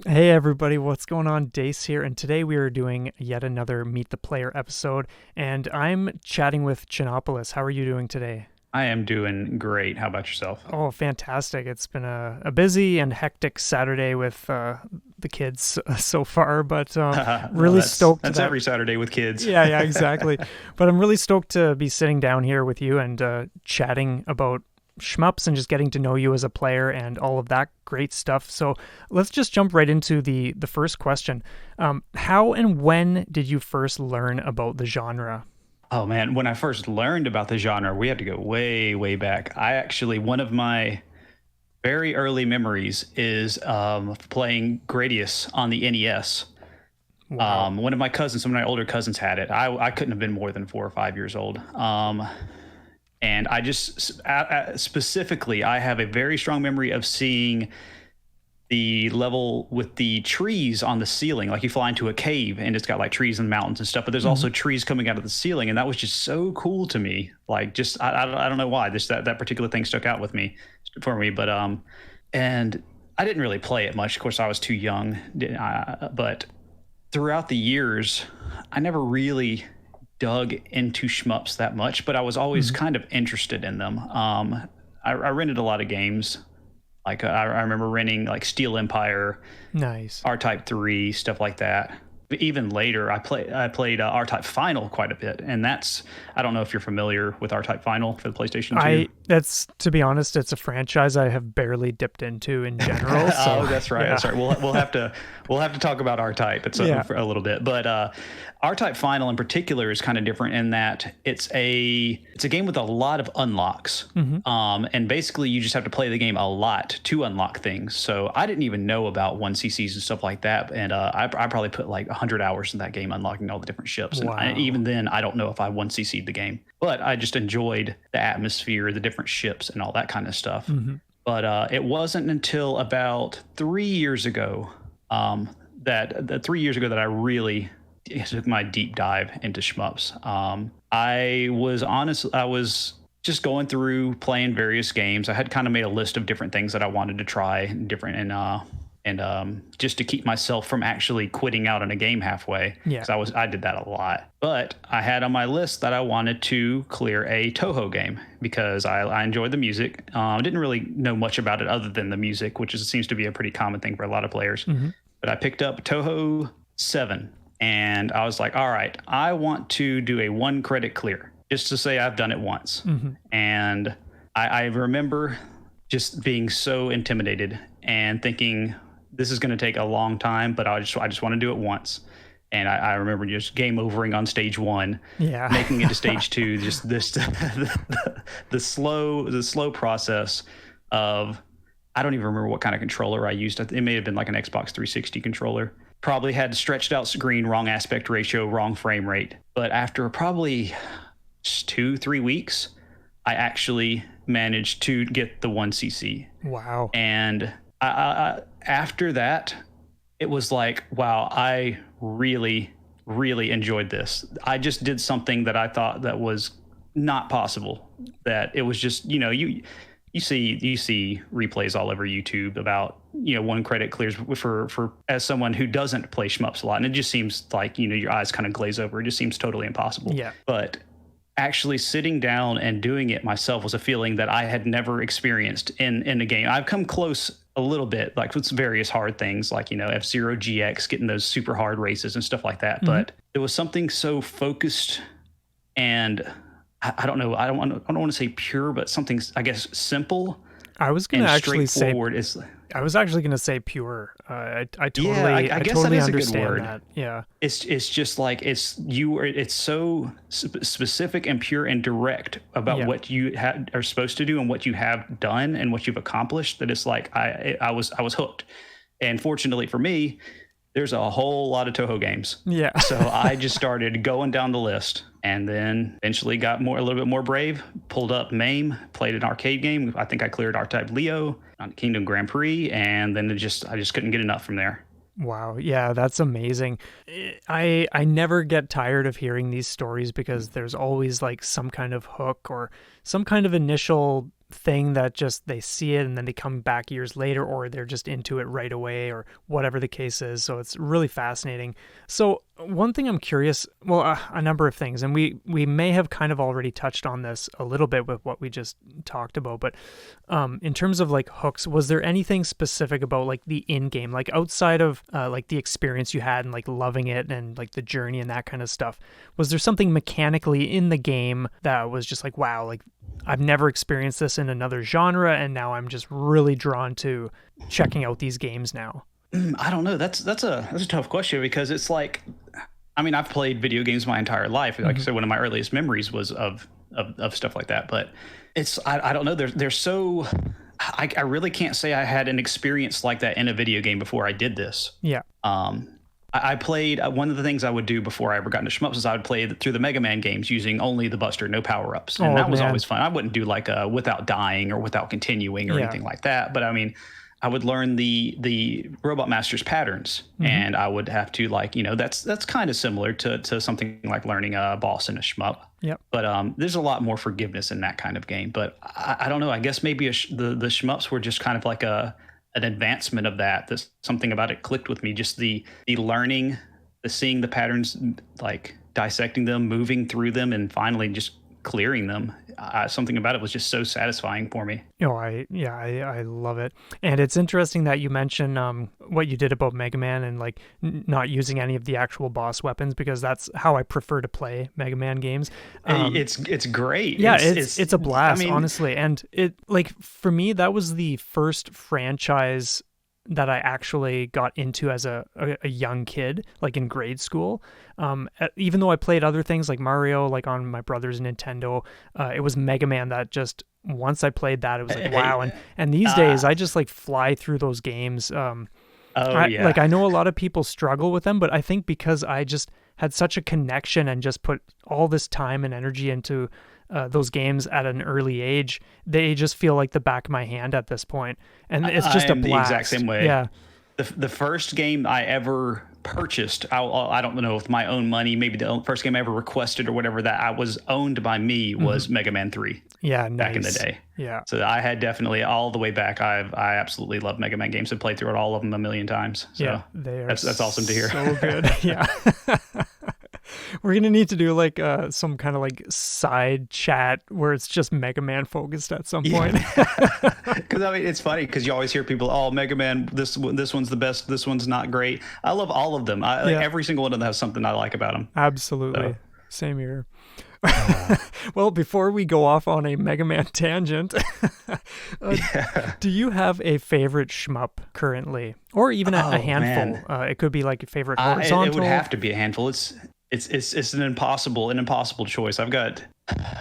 Hey everybody, what's going on? Dace here, and today we are doing yet another Meet the Player episode, and I'm chatting with Chinopolis. How are you doing today? I am doing great. How about yourself? Oh, fantastic. It's been a busy and hectic Saturday with the kids so far, but Well, really that's stoked that's that. every Saturday with kids. Yeah, exactly. But I'm really stoked to be sitting down here with you and chatting about Shmups and just getting to know you as a player and all of that great stuff. So let's just jump right into the first question. How and when did you first learn about the genre? Oh man, when I first learned about the genre, we had to go way, way back. One of my very early memories is playing Gradius on the NES. Wow. One of my cousins, some of my older cousins had it. I couldn't have been more than 4 or 5 years old. And I just specifically, I have a very strong memory of seeing the level with the trees on the ceiling. Like you fly into a cave and it's got like trees and mountains and stuff, but there's Hmm. also trees coming out of the ceiling, and that was just so cool to me. Like just I don't know why this that particular thing stuck out with me for me, but and I didn't really play it much. Of course, I was too young, but throughout the years, I never really dug into shmups that much, but I was always Hmm. kind of interested in them. I rented a lot of games. Like I remember renting like Steel Empire, Nice. R-Type 3, stuff like that. But even later, I played R-Type Final quite a bit, and that's I don't know if you're familiar with R-Type Final for the PlayStation 2. I that's to be honest, it's a franchise I have barely dipped into in general. So Oh, that's right. yeah, That's right. We'll have to talk about R-Type. yeah. For a little bit, but R-Type Final in particular is kind of different in that it's a game with a lot of unlocks. Hmm. And basically you just have to play the game a lot to unlock things. So I didn't even know about 1CCs and stuff like that, and I probably put like 100 hours in that game unlocking all the different ships. And Wow. even then, I don't know if I 1CC'd the game, but I just enjoyed the atmosphere, the different ships, and all that kind of stuff. Hmm. But it wasn't until about 3 years ago that 3 years ago that I really took my deep dive into shmups. I was just going through playing various games. I had kind of made a list of different things that I wanted to try, different and just to keep myself from actually quitting out on a game halfway, Yeah. because I did that a lot. But I had on my list that I wanted to clear a Toho game because I enjoyed the music. I didn't really know much about it other than the music, seems to be a pretty common thing for a lot of players. Hmm. But I picked up Toho 7, and I was like, all right, I want to do a 1 credit clear just to say I've done it once. Hmm. And I remember just being so intimidated and thinking this is going to take a long time, but I just want to do it once. And I remember just game overing on stage one, Yeah. making it to stage two, just this the slow process of I don't even remember what kind of controller I used. It may have been like an Xbox 360 controller. Probably had stretched out screen, wrong aspect ratio, wrong frame rate. But after probably 2, 3 weeks, I actually managed to get the 1CC. Wow. And after that, it was like, wow, I really, really enjoyed this. I just did something that I thought that was not possible. That it was just, you see replays all over YouTube about 1 credit clears for as someone who doesn't play shmups a lot, and it just seems like your eyes kind of glaze over. It just seems totally impossible. Yeah. But actually sitting down and doing it myself was a feeling that I had never experienced in a game. I've come close a little bit, like with various hard things, like F-Zero GX, getting those super hard races and stuff like that. Hmm. But there was something so focused and I don't know. I don't want to say pure, but something I guess simple I was gonna and actually say straightforward. Is I was actually gonna say pure. I Yeah, totally I I guess that totally is a good understand word. that. Yeah. It's just like it's so specific and pure and direct about Yeah. what you are supposed to do and what you have done and what you've accomplished, that it's like I was hooked. And fortunately for me, there's a whole lot of Toho games. Yeah. So I just started going down the list, and then eventually got a little bit more brave, pulled up MAME, played an arcade game. I think I cleared R-Type Leo on Kingdom Grand Prix, and then I just couldn't get enough from there. Wow, yeah, that's amazing. I never get tired of hearing these stories because there's always like some kind of hook or some kind of initial thing that just they see it and then they come back years later, or they're just into it right away, or whatever the case is. So it's really fascinating. So one thing I'm curious, well, a number of things, and we may have kind of already touched on this a little bit with what we just talked about, but in terms of like hooks, was there anything specific about like the in-game, like outside of like the experience you had and like loving it and like the journey and that kind of stuff? Was there something mechanically in the game that was just like, wow, like I've never experienced this in another genre, and now I'm just really drawn to checking out these games now? I don't know. That's a tough question, because it's like, I mean, I've played video games my entire life. Like I said, one of my earliest memories was of stuff like that. But it's I don't know. They're so I really can't say I had an experience like that in a video game before I did this. Yeah. I played one of the things I would do before I ever got into Shmups is I would play through the Mega Man games using only the Buster, no power ups, and that was always fun. I wouldn't do like without dying or without continuing or anything like that. But I mean, I would learn the Robot Master's patterns, and I would have to like, that's kind of similar to something like learning a boss in a shmup. Yep. But there's a lot more forgiveness in that kind of game. But I don't know. I guess maybe the shmups were just kind of like an advancement of that. That something about it clicked with me. Just the learning, the seeing the patterns, like dissecting them, moving through them, and finally just clearing them. Something about it was just so satisfying for me. I love it. And it's interesting that you mentioned what you did about Mega Man and like not using any of the actual boss weapons, because that's how I prefer to play Mega Man games. It's great. Yeah, it's a blast, honestly. And it, like, for me, that was the first franchise that I actually got into as a young kid, like in grade school. Even though I played other things like Mario, like on my brother's Nintendo, it was Mega Man that just, once I played that, it was like, wow. And these days I just like fly through those games. Like I know a lot of people struggle with them, but I think because I just had such a connection and just put all this time and energy into those games at an early age, they just feel like the back of my hand at this point. And it's just a blast. The exact same way. Yeah. The first game I ever purchased, I don't know, with my own money, maybe the first game I ever requested or whatever that I was owned by me was Mega Man 3. Yeah, back in the day. Yeah. So I had definitely all the way back. I absolutely love Mega Man games. I've played through all of them a million times. So yeah, that's awesome to hear. So good. Yeah. We're going to need to do like some kind of like side chat where it's just Mega Man focused at some point. Because I mean, it's funny because you always hear people, oh, Mega Man, this one's the best, this one's not great. I love all of them. Like every single one of them has something I like about them. Absolutely. So. Same here. Well, before we go off on a Mega Man tangent, do you have a favorite shmup currently, or even a handful? It could be like a favorite horizontal. It would have to be a handful. It's an impossible choice. I've got,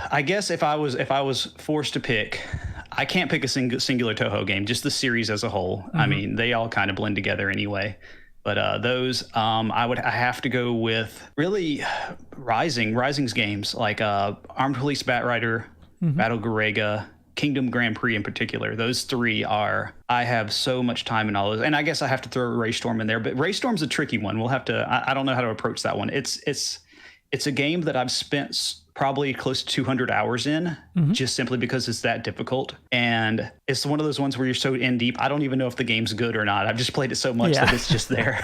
I guess if I was forced to pick, I can't pick a singular Toho game, just the series as a whole. I mean, they all kind of blend together anyway. But those, I have to go with really Rising's games, like Armed Police Batrider, Battle Garega, Kingdom Grand Prix in particular. Those three I have so much time in all those. And I guess I have to throw Ray Storm in there, but Ray Storm's a tricky one. We'll have to, I don't know how to approach that one. It's a game that I've spent probably close to 200 hours in, just simply because it's that difficult. And it's one of those ones where you're so in deep, I don't even know if the game's good or not. I've just played it so much that it's just there.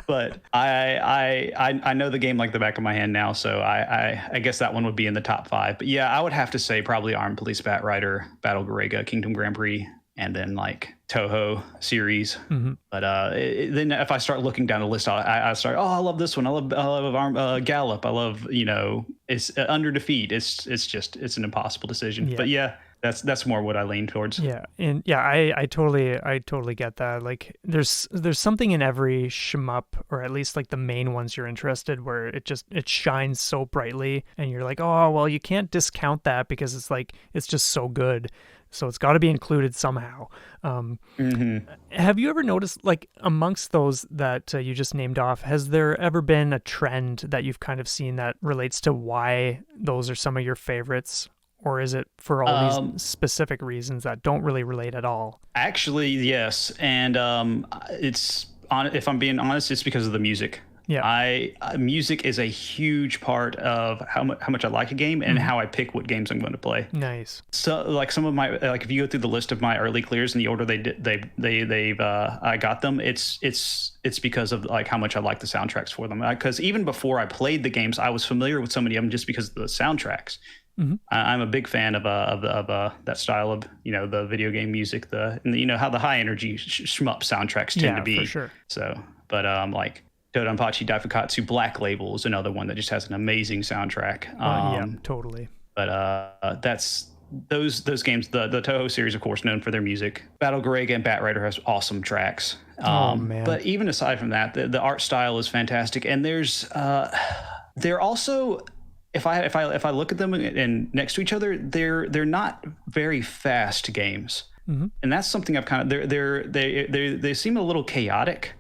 But I know the game like the back of my hand now, so I guess that one would be in the top 5. But yeah, I would have to say probably Armed Police Batrider, Battle Garega, Kingdom Grand Prix, and then like Toho series. But then if I start looking down the list, I start, I love this one. I love Gallop. I love, it's Under Defeat. It's an impossible decision. But yeah, that's more what I lean towards. Yeah. And yeah, I totally get that. Like there's something in every shmup, or at least like the main ones you're interested, where it shines so brightly and you're like, oh, well, you can't discount that because it's just so good. So it's got to be included somehow. Have you ever noticed, like, amongst those that you just named off, has there ever been a trend that you've kind of seen that relates to why those are some of your favorites? Or is it for all these specific reasons that don't really relate at all? Actually, yes. And if I'm being honest, it's because of the music. Yeah. Music is a huge part of how much I like a game and how I pick what games I'm going to play. Nice. So like some of my if you go through the list of my early clears in the order I got them, it's because of like how much I like the soundtracks for them. Because even before I played the games, I was familiar with so many of them just because of the soundtracks. I'm a big fan of that style of the video game music, how the high energy shmup soundtracks tend to be. For sure. So, but like Dodonpachi Daifukatsu Black Label is another one that just has an amazing soundtrack. Yeah, totally. But that's those games. The Toho series, of course, known for their music. Battle Garega and Batrider has awesome tracks. Oh man! But even aside from that, the art style is fantastic, and they're also. If I look at them and next to each other, they're not very fast games, and that's something I've kind of they seem a little chaotic.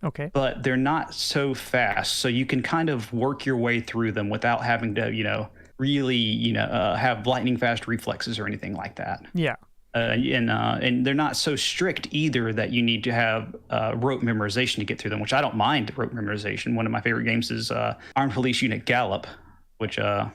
Okay. But they're not so fast, so you can kind of work your way through them without having to, really, have lightning fast reflexes or anything like that. Yeah. And they're not so strict either that you need to have rote memorization to get through them, which I don't mind rote memorization. One of my favorite games is Armed Police Unit Gallop, which I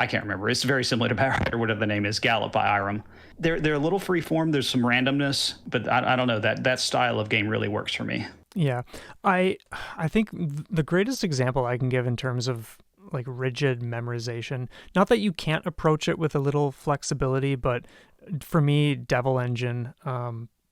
can't remember. It's very similar to Batrider, or whatever the name is, Gallop by Irem. They're a little freeform. There's some randomness, but I don't know, that style of game really works for me. Yeah, I think the greatest example I can give in terms of like rigid memorization, not that you can't approach it with a little flexibility, but for me, Devil Engine,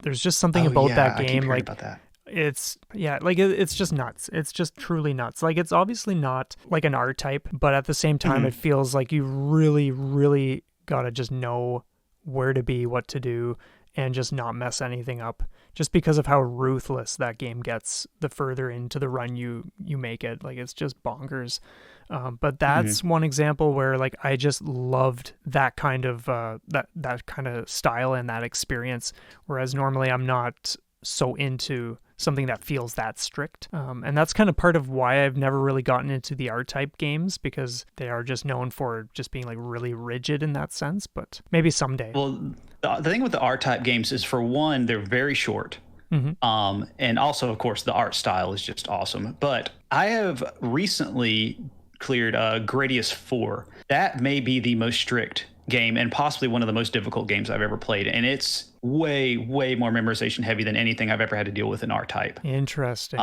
there's just something about that game. I keep hearing like about that. It's it's just nuts. It's just truly nuts. Like it's obviously not like an R type, but at the same time, it feels like you really, really gotta just know where to be, what to do, and just not mess anything up, just because of how ruthless that game gets the further into the run you make it. Like it's just bonkers. But that's one example where like I just loved that kind of that kind of style and that experience, whereas normally I'm not so into something that feels that strict. And that's kind of part of why I've never really gotten into the R-type games, because they are just known for just being like really rigid in that sense, but maybe someday. Well, the thing with the R-type games is, for one, they're very short. And also, of course, the art style is just awesome. But I have recently cleared Gradius 4. That may be the most strict game and possibly one of the most difficult games I've ever played. And it's way more memorization heavy than anything I've ever had to deal with in R-type. Interesting.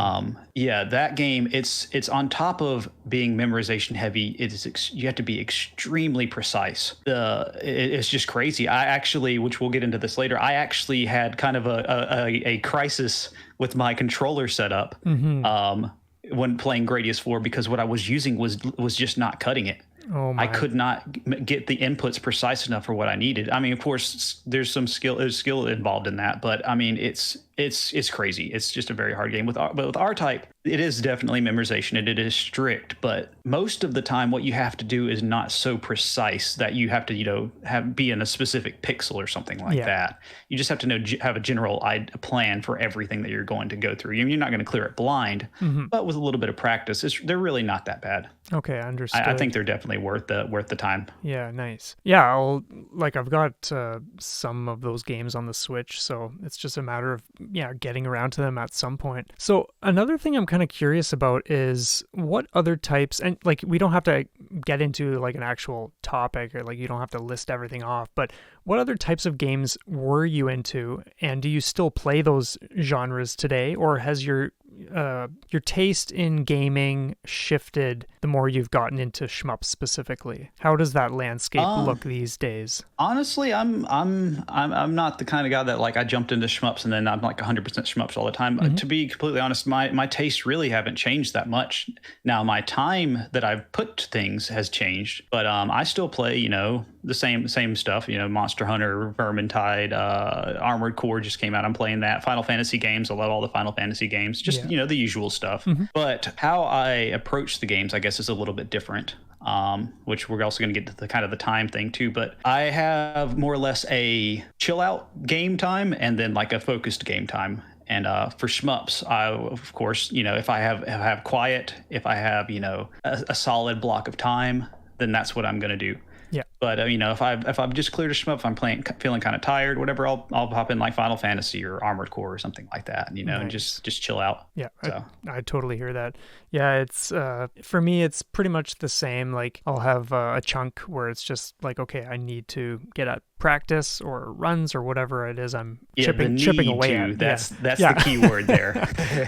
Yeah, that game, it's on top of being memorization heavy. You have to be extremely precise. It's just crazy. I actually, which we'll get into this later, I actually had kind of a crisis with my controller setup when playing Gradius 4, because what I was using was just not cutting it. Oh my. I could not get the inputs precise enough for what I needed. I mean, of course, there's skill involved in that, but I mean, it's crazy. It's just a very hard game. But with R-type, it is definitely memorization and it is strict, but most of the time what you have to do is not so precise that you have to, be in a specific pixel or something like that. You just have to have a general plan for everything that you're going to go through. You're not going to clear it blind, but with a little bit of practice, they're really not that bad. Okay, understood. I think they're definitely worth the time. Yeah, nice. Yeah, I've got some of those games on the Switch, so it's just a matter of getting around to them at some point. So another thing I'm kind of curious about is what other types, and like we don't have to get into like an actual topic, or like you don't have to list everything off, but what other types of games were you into, and do you still play those genres today, or has your taste in gaming shifted the more you've gotten into shmups specifically? How does that landscape look these days? Honestly, I'm not the kind of guy that like I jumped into shmups and then I'm like 100% shmups all the time. To be completely honest, my tastes really haven't changed that much. Now my time that I've put to things has changed, but I still play the same stuff. Monster Hunter, Vermintide, Armored Core just came out. I'm playing that. Final Fantasy games. I love all the Final Fantasy games. Just the usual stuff. But how I approach the games, I guess, is a little bit different. Which we're also going to get to the kind of the time thing too. But I have more or less a chill out game time and then like a focused game time. And for shmups, I, of course, if I have quiet, if I have a solid block of time, then that's what I'm going to do. Yeah. But if I've just cleared a shmup, if I'm feeling kind of tired, whatever, I'll hop in like Final Fantasy or Armored Core or something like that, Nice. and just chill out. Yeah, So I totally hear that. Yeah, it's for me, it's pretty much the same. Like I'll have a chunk where it's just like, okay, I need to get at practice or runs or whatever it is I'm chipping away at. That's the key word there.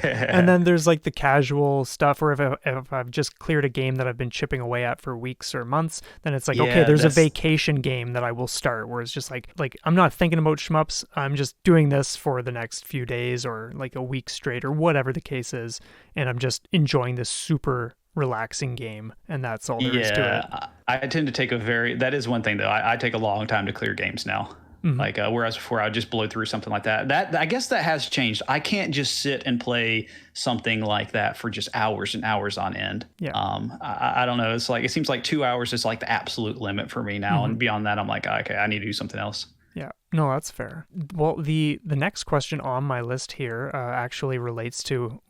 And then there's like the casual stuff where if I've just cleared a game that I've been chipping away at for weeks or months, then it's like, okay, there's a vacation game that I will start where it's just like I'm not thinking about shmups. I'm just doing this for the next few days or like a week straight or whatever the case is. And I'm just enjoying this super relaxing game, and that's all there is to it. I tend to take that is one thing though. I take a long time to clear games now. Mm-hmm. Like whereas before I would just blow through something like that. I guess that has changed. I can't just sit and play something like that for just hours and hours on end. Yeah. I don't know. It's like it seems like 2 hours is like the absolute limit for me now, mm-hmm. and beyond that, I'm like, okay, I need to do something else. Yeah, no, that's fair. Well, the next question on my list here actually relates to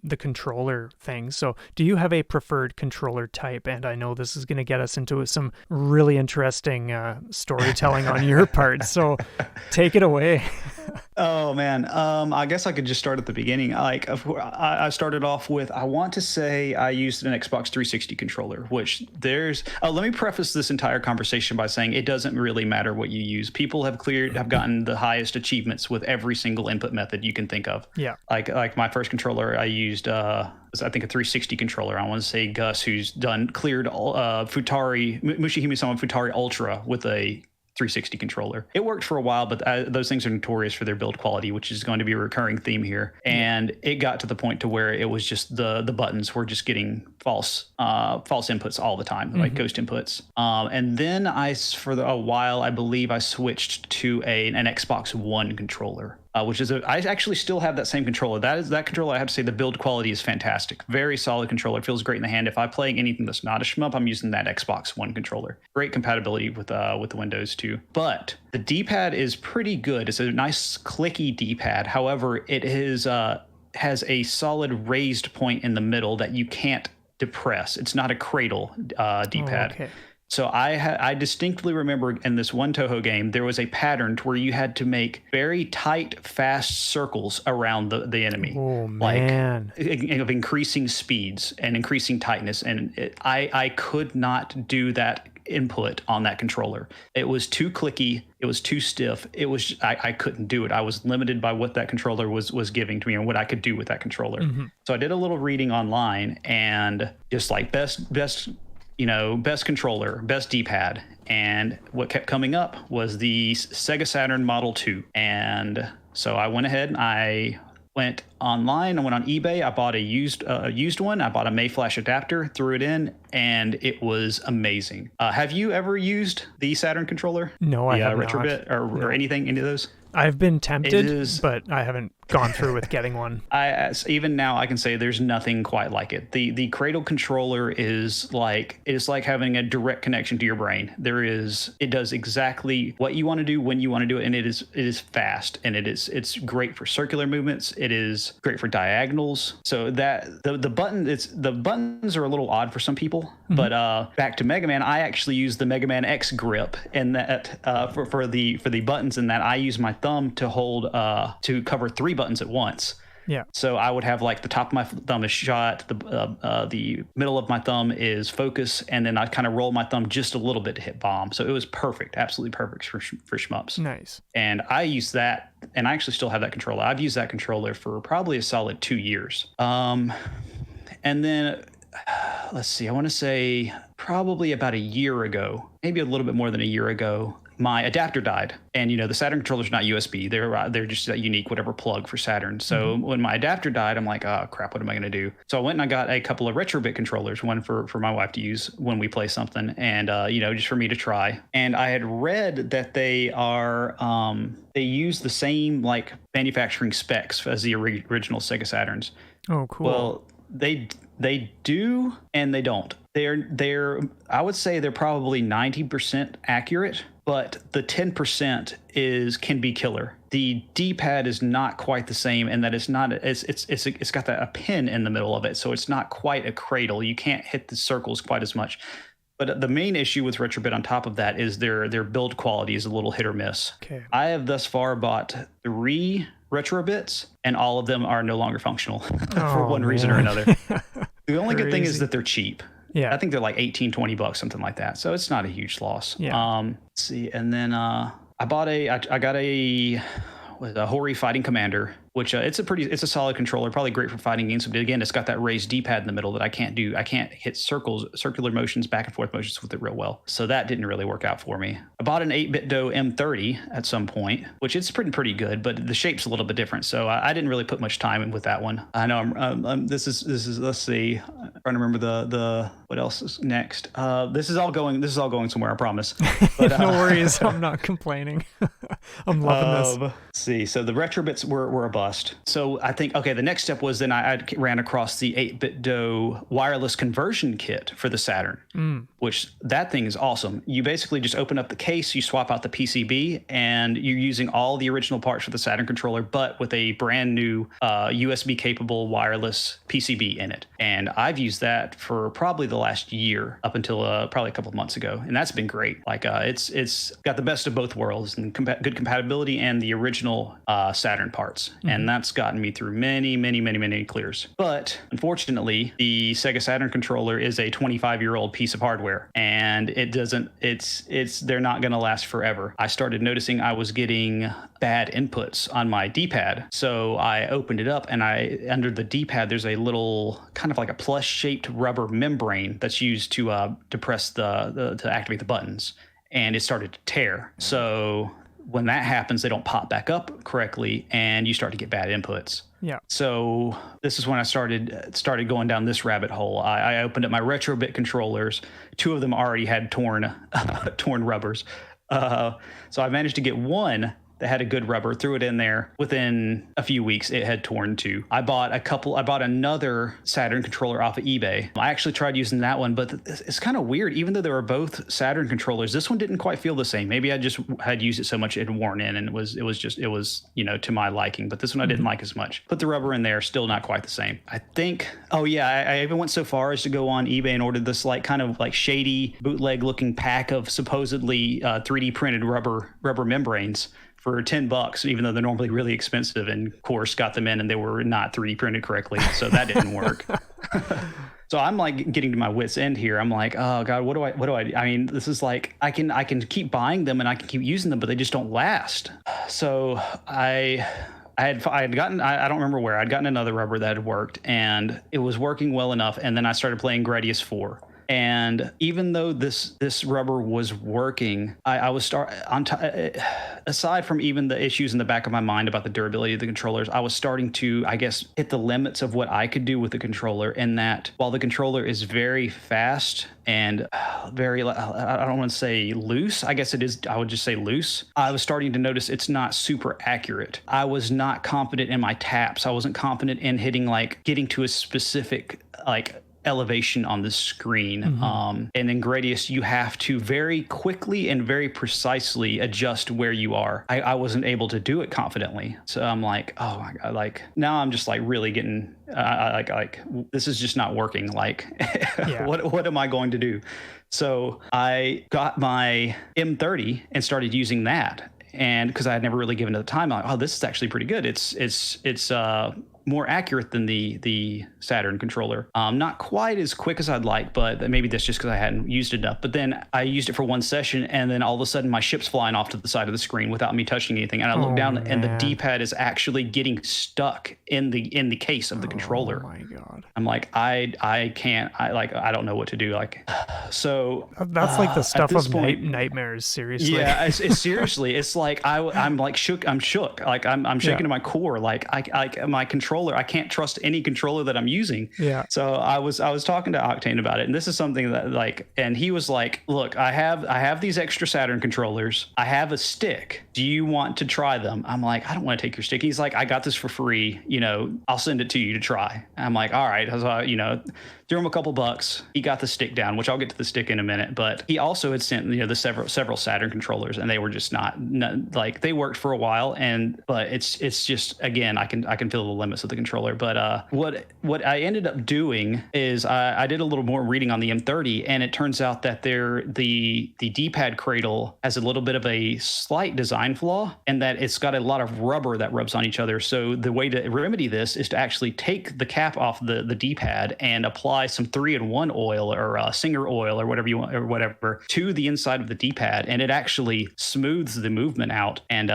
the controller thing. So do you have a preferred controller type? And I know this is going to get us into some really interesting storytelling on your part. So take it away. Oh, man. I guess I could just start at the beginning. Like I started off with, I want to say I used an Xbox 360 controller, which let me preface this entire conversation by saying it doesn't really matter what you use. People have gotten the highest achievements with every single input method you can think of. Yeah. Like my first controller, I used, I think a 360 controller. I want to say Gus, who's cleared Mushihime-sama Futari Ultra with a 360 controller. It worked for a while, but those things are notorious for their build quality, which is going to be a recurring theme here. And it got to the point to where it was just the buttons were just getting false inputs all the time, like ghost inputs. And then for a while, I believe I switched to an Xbox One controller. Which is I actually still have that same controller. That controller, I have to say, the build quality is fantastic. Very solid controller. It feels great in the hand. If I'm playing anything that's not a shmup, I'm using that Xbox One controller. Great compatibility with the Windows too. But the D-pad is pretty good. It's a nice clicky D-pad. However, it has a solid raised point in the middle that you can't depress. It's not a cradle D-pad. Oh, okay. So I distinctly remember in this one Toho game, there was a pattern to where you had to make very tight, fast circles around the enemy. Oh, man. Like of increasing speeds and increasing tightness. And I could not do that input on that controller. It was too clicky. It was too stiff. I couldn't do it. I was limited by what that controller was giving to me and what I could do with that controller. Mm-hmm. So I did a little reading online and just like best controller, best D-pad. And what kept coming up was the Sega Saturn Model 2. And so I went ahead and I went online. I went on eBay. I bought a used one. I bought a Mayflash adapter, threw it in, and it was amazing. Have you ever used the Saturn controller? No, I have not. RetroBit or anything, any of those? I've been tempted, but I haven't gone through with getting one. Even now I can say there's nothing quite like it. The Cradle controller is like having a direct connection to your brain. It does exactly what you want to do when you want to do it, and it is fast, and it's great for circular movements. It is great for diagonals. So that the buttons are a little odd for some people, mm-hmm. but back to Mega Man, I actually use the Mega Man X grip, and that for the buttons, in that I use my thumb to hold to cover 3 buttons at once. Yeah. So I would have like the top of my thumb is shot, the middle of my thumb is focus, and then I kind of roll my thumb just a little bit to hit bomb. So it was perfect, absolutely perfect for shmups. Nice. And I use that, and I actually still have that controller. I've used that controller for probably a solid 2 years. And then let's see, I want to say probably about a year ago, maybe a little bit more than a year ago, my adapter died. And the Saturn controller's not USB. They're just that unique whatever plug for Saturn. So when my adapter died, I'm like, oh crap, what am I going to do? So I went and I got a couple of RetroBit controllers, one for my wife to use when we play something, and just for me to try. And I had read that they use the same like manufacturing specs as the original Sega Saturns. Oh, cool. Well, they do and they don't. I would say they're probably 90% accurate, but the 10% can be killer. The D-pad is not quite the same, and that it's got a pin in the middle of it, so it's not quite a cradle. You can't hit the circles quite as much. But the main issue with RetroBit on top of that is their build quality is a little hit or miss. Okay. I have thus far bought 3 RetroBits, and all of them are no longer functional for one reason or another. The only good thing is that they're cheap. Yeah. I think they're like $18-20, something like that. So it's not a huge loss. Yeah. Let's see. And then I got a Hori Fighting Commander, which it's a solid controller, probably great for fighting games. But again, it's got that raised D-pad in the middle that I can't do. I can't hit circular motions, back and forth motions with it real well. So that didn't really work out for me. I bought an 8BitDo M30 at some point, which it's pretty good, but the shape's a little bit different. So I didn't really put much time in with that one. I know this is let's see, I'm trying to remember the what else is next. This is all going somewhere, I promise. But, no worries, I'm not complaining. I'm loving this. Let's see. So the RetroBits were a bust. So I think, okay, the next step was then I ran across the 8BitDo wireless conversion kit for the Saturn, which that thing is awesome. You basically just open up the case, you swap out the PCB, and you're using all the original parts for the Saturn controller, but with a brand new USB capable wireless PCB in it. And I've used that for probably the last year up until probably a couple of months ago. And that's been great. Like it's got the best of both worlds and good compatibility and the original Saturn parts. And that's gotten me through many clears. But unfortunately, the Sega Saturn controller is a 25-year-old piece of hardware, and they're not going to last forever. I started noticing I was getting bad inputs on my D-pad. So I opened it up, and under the D-pad, there's a little kind of like a plush-shaped rubber membrane that's used to press to activate the buttons, and it started to tear. So when that happens, they don't pop back up correctly, and you start to get bad inputs. Yeah. So this is when I started going down this rabbit hole. I opened up my RetroBit controllers. 2 of them already had torn rubbers. So I managed to get one that had a good rubber, threw it in there. Within a few weeks, it had torn too. I bought another Saturn controller off of eBay. I actually tried using that one, but it's kind of weird. Even though they were both Saturn controllers, this one didn't quite feel the same. Maybe I just had used it so much it had worn in, and it was to my liking. But this one I didn't like as much. Put the rubber in there, still not quite the same. I think. Oh yeah, I even went so far as to go on eBay and order this kind of shady bootleg looking pack of supposedly 3D printed rubber membranes for $10, even though they're normally really expensive, and of course got them in and they were not 3D printed correctly. So that didn't work. So I'm getting to my wit's end here. I'm like, oh God, what do I, I mean, this is I can keep buying them and I can keep using them, but they just don't last. So I had gotten, I don't remember where, I'd gotten another rubber that had worked and it was working well enough. And then I started playing Gradius 4. And even though this rubber was working, I was aside from even the issues in the back of my mind about the durability of the controllers, I was starting to, I guess, hit the limits of what I could do with the controller. In that, while the controller is very fast and very, I don't want to say loose, I guess it is, I would just say loose, I was starting to notice it's not super accurate. I was not confident in my taps. I wasn't confident in hitting, getting to a specific, elevation on the screen. And in Gradius, you have to very quickly and very precisely adjust where you are. I wasn't able to do it confidently. So I'm like, oh my God, now I'm just really getting, this is just not working. Yeah. What am I going to do? So I got my M30 and started using that. And because I had never really given it the time, I'm like, oh, this is actually pretty good. It's more accurate than the Saturn controller. Not quite as quick as I'd like, but maybe that's just because I hadn't used it enough. But then I used it for one session, and then all of a sudden my ship's flying off to the side of the screen without me touching anything. And I look down, and the D-pad is actually getting stuck in the case of the controller. Oh my God! I'm like, I can't. I don't know what to do. So that's the stuff of nightmares. Seriously. Yeah, it's seriously. It's I'm shook. I'm shook. I'm shaking to my core. My controller. I can't trust any controller that I'm using. Yeah. So I was talking to Octane about it, and this is something that and he was like, look, I have these extra Saturn controllers. I have a stick. Do you want to try them? I'm like, I don't want to take your stick. He's like, I got this for free. I'll send it to you to try. I'm like, all right. So, threw him a couple bucks. He got the stick down, which I'll get to the stick in a minute. But he also had sent the several Saturn controllers, and they were just not they worked for a while, but it's just, again, I can feel the limits of the controller. But what I ended up doing is I did a little more reading on the M30, and it turns out that the D-pad cradle has a little bit of a slight design flaw, and that it's got a lot of rubber that rubs on each other. So the way to remedy this is to actually take the cap off the D-pad and apply some 3-in-1 oil or Singer oil or whatever you want or whatever to the inside of the D-pad, and it actually smooths the movement out and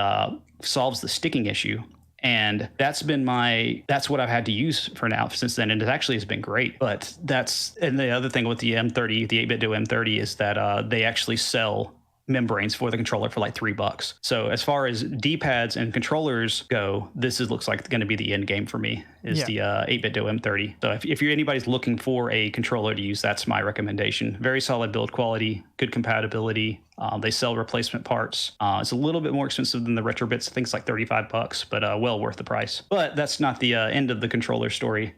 solves the sticking issue. And that's what I've had to use for now since then, and it actually has been great. But and the other thing with the M30, the 8-bit M30, is that they actually sell membranes for the controller for like $3. So as far as D-pads and controllers go, looks like going to be the end game for me, is the 8-bit M30. So if anybody's looking for a controller to use, that's my recommendation. Very solid build quality, good compatibility. They sell replacement parts. It's a little bit more expensive than the RetroBits. I think it's like $35, but well worth the price. But that's not the end of the controller story.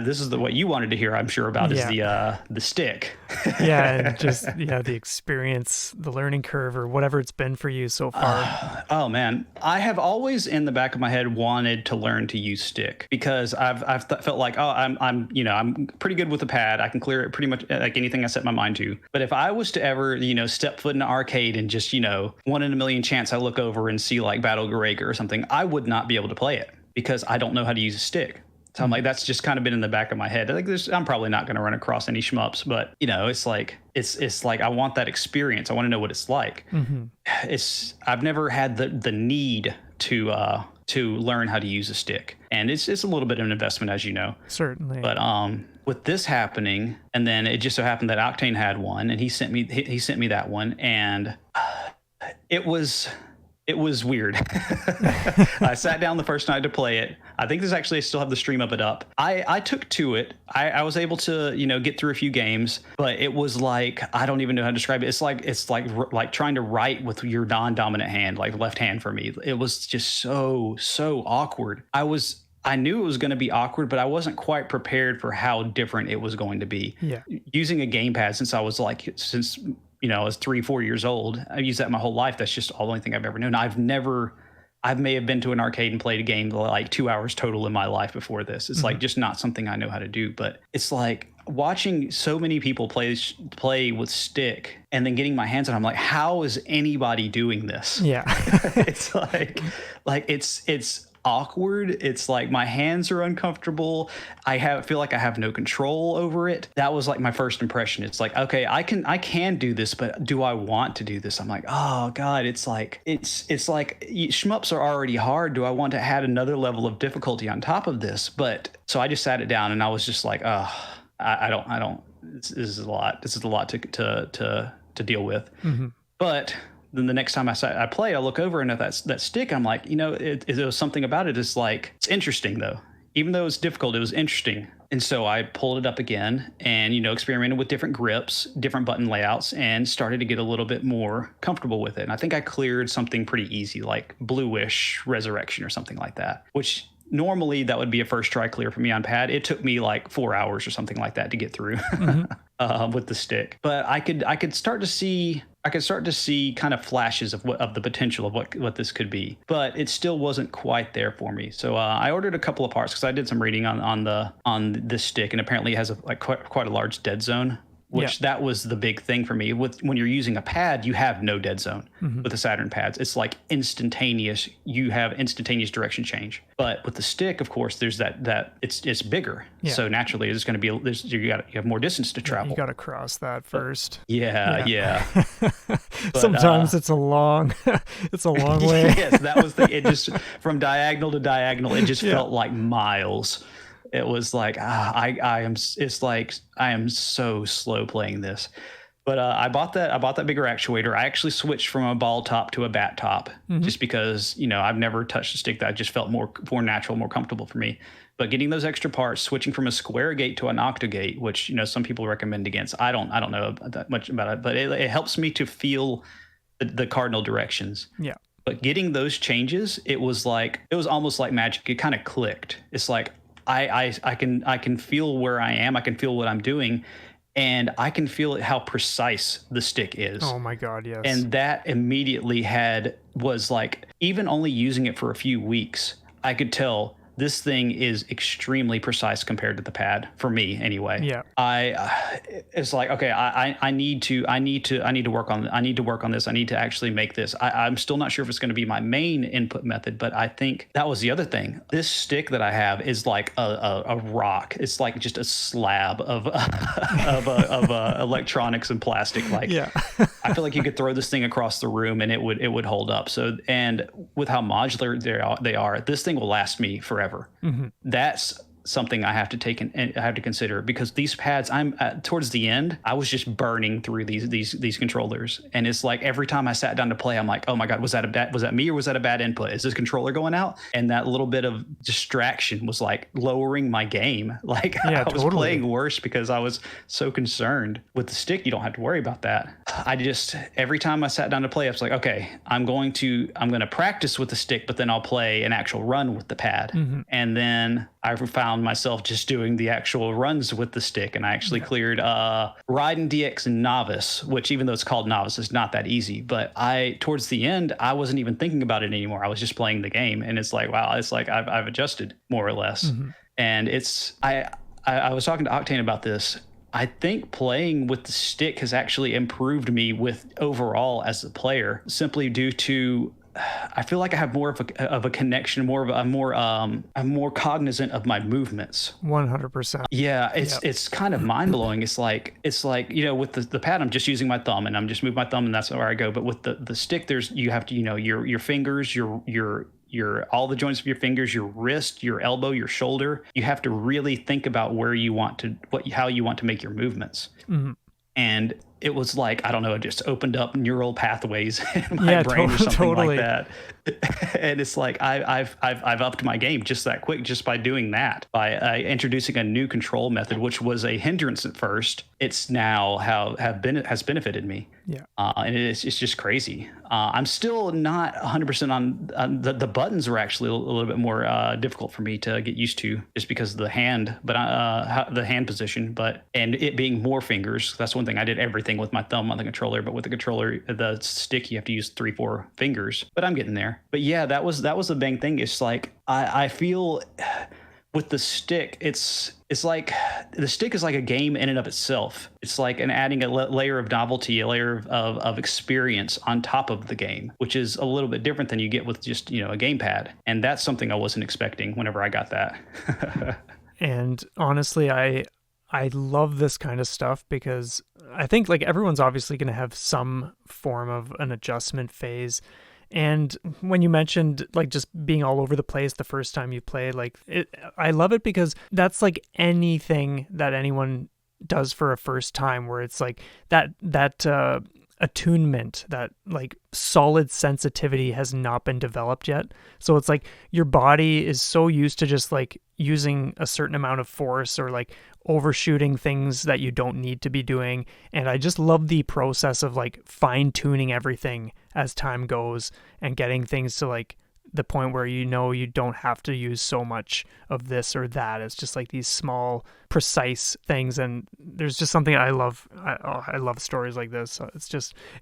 This is what you wanted to hear, I'm sure, about is the stick. And just the experience, the learning curve, or whatever it's been for you so far. Oh man, I have always in the back of my head wanted to learn to use stick, because I've felt like I'm pretty good with the pad. I can clear it pretty much like anything I set my mind to. But if I was to ever step foot in an arcade and just 1 in a million chance I look over and see like Battle Garager or something, I would not be able to play it because I don't know how to use a stick. So I'm like, that's just kind of been in the back of my head. Like, I'm probably not going to run across any shmups, but it's like I want that experience. I want to know what it's like. Mm-hmm. I've never had the need to learn how to use a stick, and it's a little bit of an investment, as you know. Certainly. But with this happening, and then it just so happened that Octane had one, and he sent me that one, and it was weird. I sat down the first night to play it. I think I still have the stream of it up. I took to it. I was able to, get through a few games, but it was like, I don't even know how to describe it. It's like trying to write with your non-dominant hand, like left hand for me. It was just so awkward. I knew it was going to be awkward, but I wasn't quite prepared for how different it was going to be. Yeah. Using a gamepad since I was 3-4 years old. I've used that my whole life. That's just the only thing I've ever known. I may have been to an arcade and played a game like 2 hours total in my life before this. It's like just not something I know how to do. But it's like watching so many people play with stick and then getting my hands on it, I'm like, how is anybody doing this? Yeah. It's like it's awkward. It's like my hands are uncomfortable. Feel like I have no control over it. That was like my first impression. It's like, okay, I can do this, but do I want to do this? I'm like, oh God, it's like shmups are already hard. Do I want to add another level of difficulty on top of this? But so I just sat it down and I was just like, oh, I don't. This is a lot. This is a lot to deal with. Mm-hmm. But then the next time I play, I look over and at that stick, I'm like, it was something about it. It's like, it's interesting though. Even though it was difficult, it was interesting. And so I pulled it up again and, experimented with different grips, different button layouts, and started to get a little bit more comfortable with it. And I think I cleared something pretty easy, like Bluish Resurrection or something like that, which normally that would be a first try clear for me on pad. It took me like 4 hours or something like that to get through with the stick. But I could start to see kind of flashes of the potential of what this could be, but it still wasn't quite there for me. So I ordered a couple of parts because I did some reading on this stick, and apparently it has quite a large dead zone, which that was the big thing for me. When you're using a pad, you have no dead zone with the Saturn pads. It's like instantaneous. You have instantaneous direction change. But with the stick, of course, there's that it's bigger. Yeah. So naturally, there's going to be you have more distance to travel. You got to cross that first. Yeah. But, sometimes it's a long way. Yes, that was it. Just from diagonal to diagonal, it just felt like miles. It was like I am so slow playing this. But I bought that bigger actuator. I actually switched from a ball top to a bat top just because I've never touched a stick that just felt more natural, more comfortable for me. But getting those extra parts, switching from a square gate to an octagate, which some people recommend against. I don't know that much about it, but it helps me to feel the cardinal directions. Yeah. But getting those changes, it was almost like magic. It kind of clicked. It's like I can feel where I am. I can feel what I'm doing, and I can feel how precise the stick is. Oh my God, yes. And that immediately was like, even only using it for a few weeks, I could tell this thing is extremely precise compared to the pad for me anyway. Yeah. It's like, okay, I need to work on this. I need to actually make this. I'm still not sure if it's going to be my main input method, but I think that was the other thing. This stick that I have is like a rock. It's like just a slab of electronics and plastic. Like, Yeah. I feel like you could throw this thing across the room and it would hold up. So, and with how modular they are, this thing will last me forever. That's something I have to take and I have to consider, because these pads, I'm towards the end, I was just burning through these controllers, and it's like every time I sat down to play, I'm like, oh my god, was that me, or was that a bad input? Is this controller going out? And that little bit of distraction was like lowering my game. Like, yeah, I was totally. playing worse because I was so concerned. With the stick, you don't have to worry about that. I just, every time I sat down to play, I was like, okay, I'm going to practice with the stick, but then I'll play an actual run with the pad. And then I found myself just doing the actual runs with the stick, and I actually cleared Raiden DX and Novice, which, even though it's called Novice, is not that easy. But towards the end, I wasn't even thinking about it anymore. I was just playing the game, and it's like, wow, it's like I've adjusted more or less. And it's I was talking to Octane about this. I think playing with the stick has actually improved me with overall as a player, simply due to, I feel like I have more of a connection, I'm more cognizant of my movements. 100%. Yeah, it's kind of mind blowing. It's like, with the pad, I'm just using my thumb, and I'm just moving my thumb, and that's where I go. But with the stick, you have to, your fingers, your all the joints of your fingers, your wrist, your elbow, your shoulder. You have to really think about how you want to make your movements. And it was like, I don't know, it just opened up neural pathways in my brain or something totally. like that. And it's like, I've upped my game just that quick, just by doing that, by introducing a new control method, which was a hindrance at first. It's now has benefited me. Yeah. And it's just crazy. I'm still not 100% on the buttons are actually a little bit more difficult for me to get used to, just because of the hand, but the hand position, and it being more fingers. That's one thing. I did everything with my thumb on the controller, but with the controller, the stick, you have to use 3-4 fingers. But I'm getting there. But yeah, that was the big thing. It's like I feel with the stick, it's like the stick is like a game in and of itself. It's like adding a layer of novelty, a layer of experience on top of the game, which is a little bit different than you get with just, a gamepad. And that's something I wasn't expecting whenever I got that. And honestly, I love this kind of stuff, because I think like everyone's obviously going to have some form of an adjustment phase. And when you mentioned like just being all over the place the first time you played, I love it, because that's like anything that anyone does for a first time, where it's like that attunement, that like solid sensitivity has not been developed yet. So it's like your body is so used to just like using a certain amount of force, or like overshooting things that you don't need to be doing. And I just love the process of like fine tuning everything as time goes, and getting things to like the point where you don't have to use so much of this or that. It's just like these small, precise things. And there's just something I love. I love stories like this. So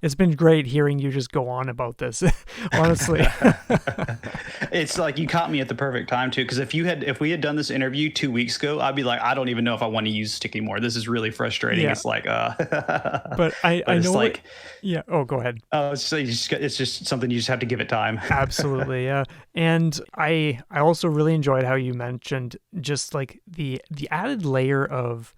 it's been great hearing you just go on about this, honestly. It's like you caught me at the perfect time too, because if we had done this interview 2 weeks ago, I'd be like, I don't even know if I want to use stick anymore. This is really frustrating. Yeah. It's like, but I know, like, yeah. Oh, go ahead. It's just something you just have to give it time. Absolutely, yeah. And I also really enjoyed how you mentioned just like the added layer of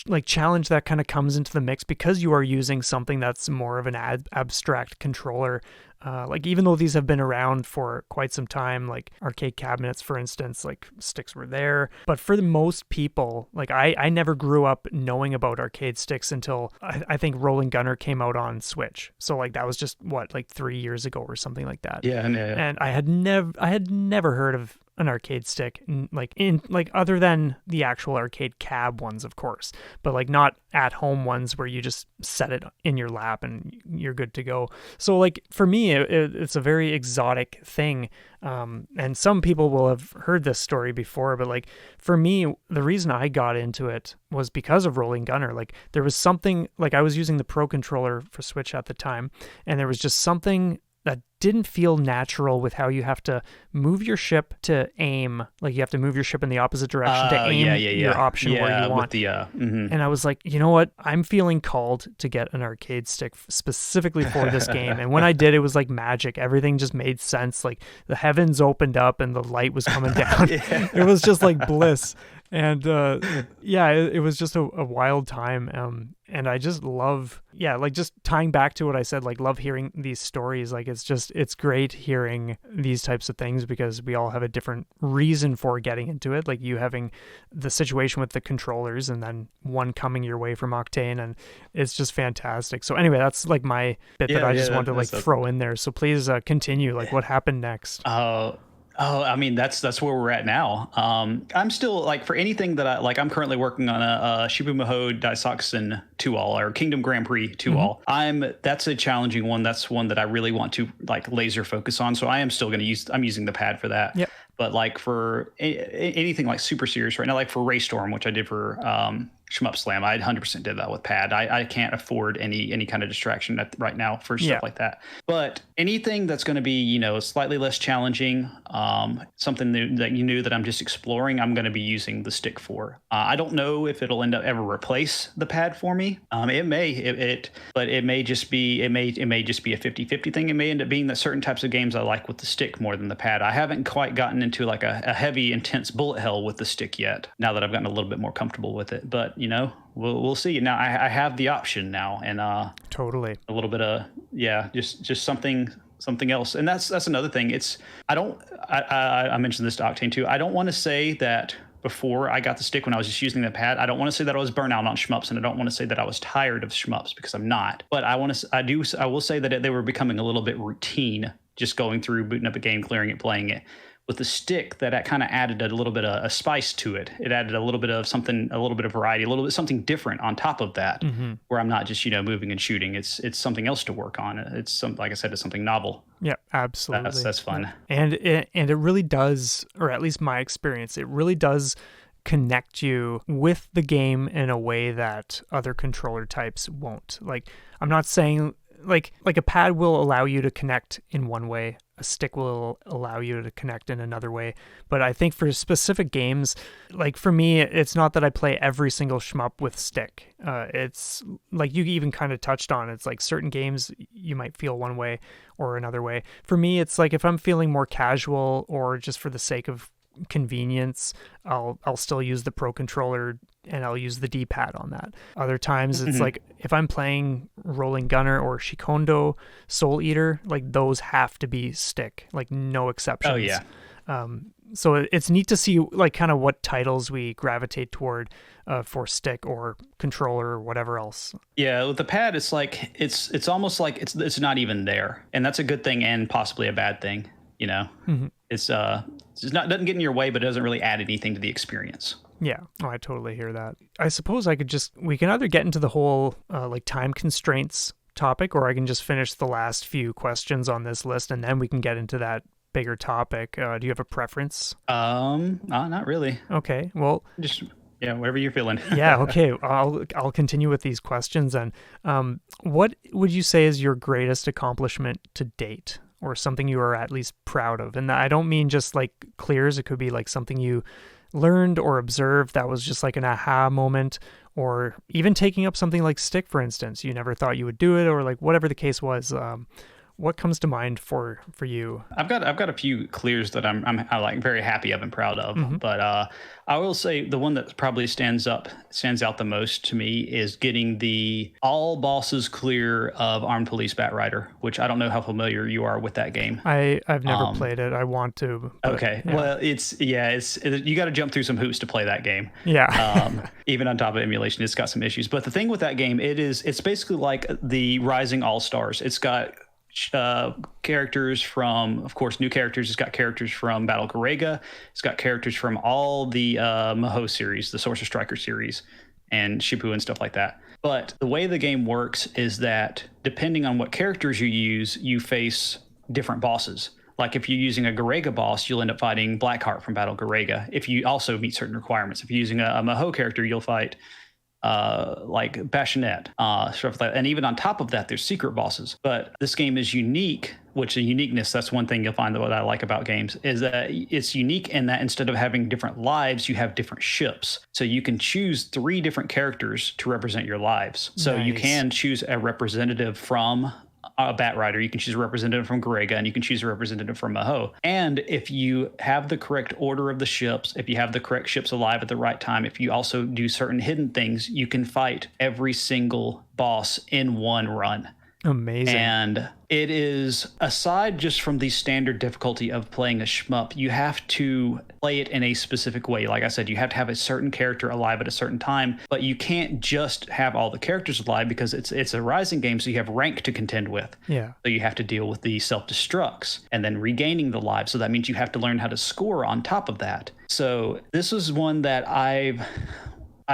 like challenge that kind of comes into the mix, because you are using something that's more of an abstract controller. Like, even though these have been around for quite some time, like arcade cabinets, for instance, like sticks were there. But for the most people, like I never grew up knowing about arcade sticks until I think Rolling Gunner came out on Switch. So like that was just like 3 years ago or something like that. Yeah. And I had never heard of an arcade stick, like other than the actual arcade cab ones, of course, but like not at home ones where you just set it in your lap and you're good to go. So like for me, it's a very exotic thing. And some people will have heard this story before, but like for me, the reason I got into it was because of Rolling Gunner. Like there was something, like I was using the Pro controller for Switch at the time, and there was just something that didn't feel natural with how you have to move your ship to aim. Like you have to move your ship in the opposite direction to aim your option where you want. With the And I was like, you know what? I'm feeling called to get an arcade stick specifically for this game. And when I did, it was like magic. Everything just made sense. Like the heavens opened up and the light was coming down. It was just like bliss. And it was just a wild time. And I just love, like just tying back to what I said, like love hearing these stories. Like it's great hearing these types of things because we all have a different reason for getting into it. Like you having the situation with the controllers and then one coming your way from Octane, and it's just fantastic. So anyway, that's like my bit that I just wanted to like throw in there. So please continue. Like what happened next? I mean, that's where we're at now. I'm still like for anything that I'm currently working on a Shibu Maho Daisakusen 2-all or Kingdom Grand Prix 2-all. That's a challenging one. That's one that I really want to like laser focus on. So I am still going to I'm using the pad for that. Yep. But like for anything like super serious right now, like for Raystorm, which I did for Shmup Slam, I 100% did that with pad. I can't afford any kind of distraction right now for stuff like that. But anything that's going to be, slightly less challenging, something new that that I'm just exploring, I'm going to be using the stick for. I don't know if it'll end up ever replace the pad for me. It may, but it may just be, it may just be a 50-50 thing. It may end up being that certain types of games I like with the stick more than the pad. I haven't quite gotten into like a heavy, intense bullet hell with the stick yet. Now that I've gotten a little bit more comfortable with it, but we'll see. Now I have the option now, and totally a little bit of just something else. And that's another thing. I mentioned this to Octane too. I don't want to say that before I got the stick when I was just using the pad, I don't want to say that I was burnt out on shmups, and I don't want to say that I was tired of shmups because I'm not. But I will say that they were becoming a little bit routine, just going through, booting up a game, clearing it, playing it. With the stick, that kind of added a little bit of a spice to it. It added a little bit of something, a little bit of variety, a little bit something different on top of that, where I'm not just moving and shooting. It's something else to work on. It's like I said, it's something novel. Yeah, absolutely. That's fun. And it really does, or at least my experience, it really does connect you with the game in a way that other controller types won't. Like I'm not saying like a pad will allow you to connect in one way, a stick will allow you to connect in another way. But I think for specific games, like for me, it's not that I play every single shmup with stick. It's like you even kind of touched on, it's like certain games you might feel one way or another way. For me, it's like if I'm feeling more casual or just for the sake of convenience, I'll still use the Pro Controller and I'll use the D-pad on that. Other times it's like if I'm playing Rolling Gunner or Shikondo Soul Eater, like those have to be stick, like no exceptions. Oh yeah. So it's neat to see like kind of what titles we gravitate toward for stick or controller or whatever else. Yeah, with the pad, it's like it's almost like it's not even there, and that's a good thing and possibly a bad thing. It's doesn't get in your way, but it doesn't really add anything to the experience. Yeah, I totally hear that. I suppose we can either get into the whole like time constraints topic, or I can just finish the last few questions on this list and then we can get into that bigger topic. Do you have a preference? Not really. Okay, well, just whatever you're feeling. Yeah, okay. I'll continue with these questions. And what would you say is your greatest accomplishment to date, or something you are at least proud of? And I don't mean just like clears. It could be like something you learned or observed that was just like an aha moment, or even taking up something like stick, for instance. You never thought you would do it, or like whatever the case was. What comes to mind for you? I've got a few clears that I'm like very happy of and proud of, but I will say the one that probably stands out the most to me is getting the all bosses clear of Armed Police Batrider, which I don't know how familiar you are with that game. I've never played it. I want to. Okay, yeah. Well, it's you got to jump through some hoops to play that game. Yeah. Even on top of emulation, it's got some issues. But the thing with that game, it's basically like the Rising All Stars. It's got characters from, of course, new characters. It's got characters from Battle Garega. It's got characters from all the Maho series, the Sorcerer Striker series, and Shipu and stuff like that. But the way the game works is that depending on what characters you use, you face different bosses. Like if you're using a Garega boss, you'll end up fighting Blackheart from Battle Garega. If you also meet certain requirements. If you're using a Maho character, you'll fight like Bassinet, stuff like that. And even on top of that, there's secret bosses. But this game is unique which a uniqueness, that's one thing you'll find that what I like about games is that it's unique in that instead of having different lives, you have different ships. So you can choose 3 different characters to represent your lives. So you can choose a representative from a Bat Rider, you can choose a representative from Garega, and you can choose a representative from Maho. And if you have the correct order of the ships, if you have the correct ships alive at the right time, if you also do certain hidden things, you can fight every single boss in one run. Amazing. And it is, aside just from the standard difficulty of playing a shmup, you have to play it in a specific way. Like I said, you have to have a certain character alive at a certain time, but you can't just have all the characters alive because it's a rising game, so you have rank to contend with. Yeah. So you have to deal with the self-destructs and then regaining the lives. So that means you have to learn how to score on top of that. So this is one that I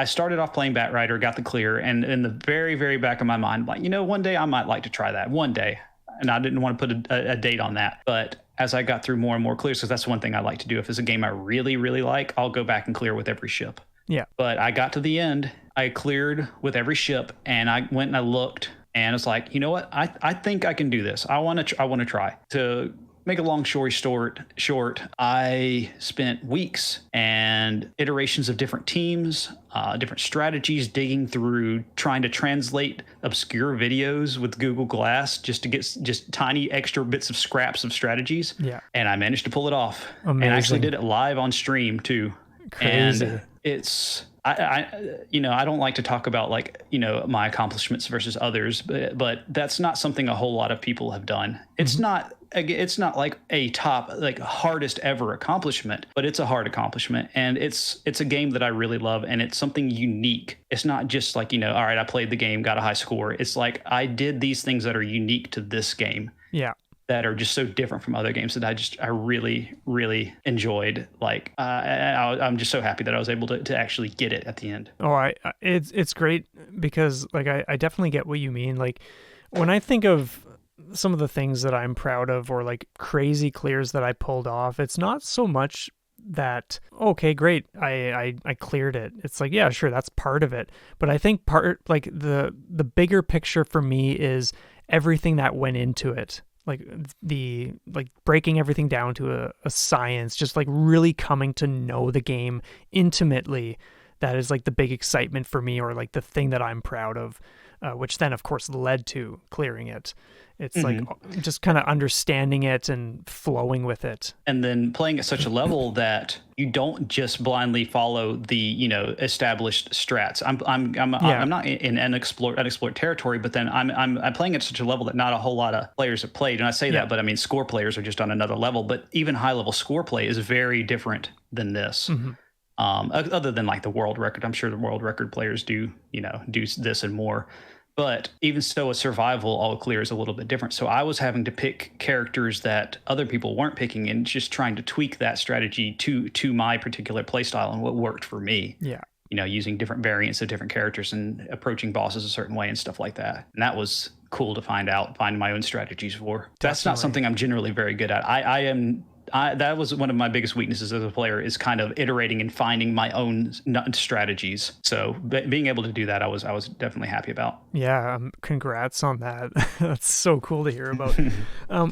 started off playing Bat Rider, got the clear, and in the very, very back of my mind, like, one day I might like to try that. One day. And I didn't want to put a date on that. But as I got through more and more clears, because that's one thing I like to do. If it's a game I really, really like, I'll go back and clear with every ship. Yeah. But I got to the end, I cleared with every ship, and I went and I looked, and it's like, you know what? I think I can do this. I want to try. To make a long story short, I spent weeks and iterations of different teams, different strategies, digging through, trying to translate obscure videos with Google Glass just to get just tiny extra bits of scraps of strategies. Yeah. And I managed to pull it off. Amazing. And I actually did it live on stream too. Crazy. And it's, I don't like to talk about my accomplishments versus others, but that's not something a whole lot of people have done. It's not like a top, hardest ever accomplishment, but it's a hard accomplishment. And it's a game that I really love, and it's something unique. It's not just like, all right, I played the game, got a high score. It's like I did these things that are unique to this game. Yeah. That are just so different from other games that I really, really enjoyed. I'm just so happy that I was able to actually get it at the end. Oh, it's great because I definitely get what you mean. Like when I think of some of the things that I'm proud of or like crazy clears that I pulled off, it's not so much that, okay, great, I cleared it. It's like, yeah, sure, that's part of it. But I think the bigger picture for me is everything that went into it. Like breaking everything down to a science, just like really coming to know the game intimately. That is like the big excitement for me, or like the thing that I'm proud of, which then of course led to clearing it. It's like just kind of understanding it and flowing with it. And then playing at such a level that you don't just blindly follow the, established strats. I'm not in unexplored territory, but then I'm playing at such a level that not a whole lot of players have played. And I say that, but I mean, score players are just on another level, but even high level score play is very different than this. Other than like the world record, I'm sure the world record players do this and more. But even so, a survival all clear is a little bit different. So I was having to pick characters that other people weren't picking and just trying to tweak that strategy to my particular playstyle and what worked for me. Yeah. Using different variants of different characters and approaching bosses a certain way and stuff like that. And that was cool to find my own strategies for. Definitely. That's not something I'm generally very good at. That was one of my biggest weaknesses as a player, is kind of iterating and finding my own strategies. So being able to do that, I was definitely happy about. Yeah, congrats on that. That's so cool to hear about.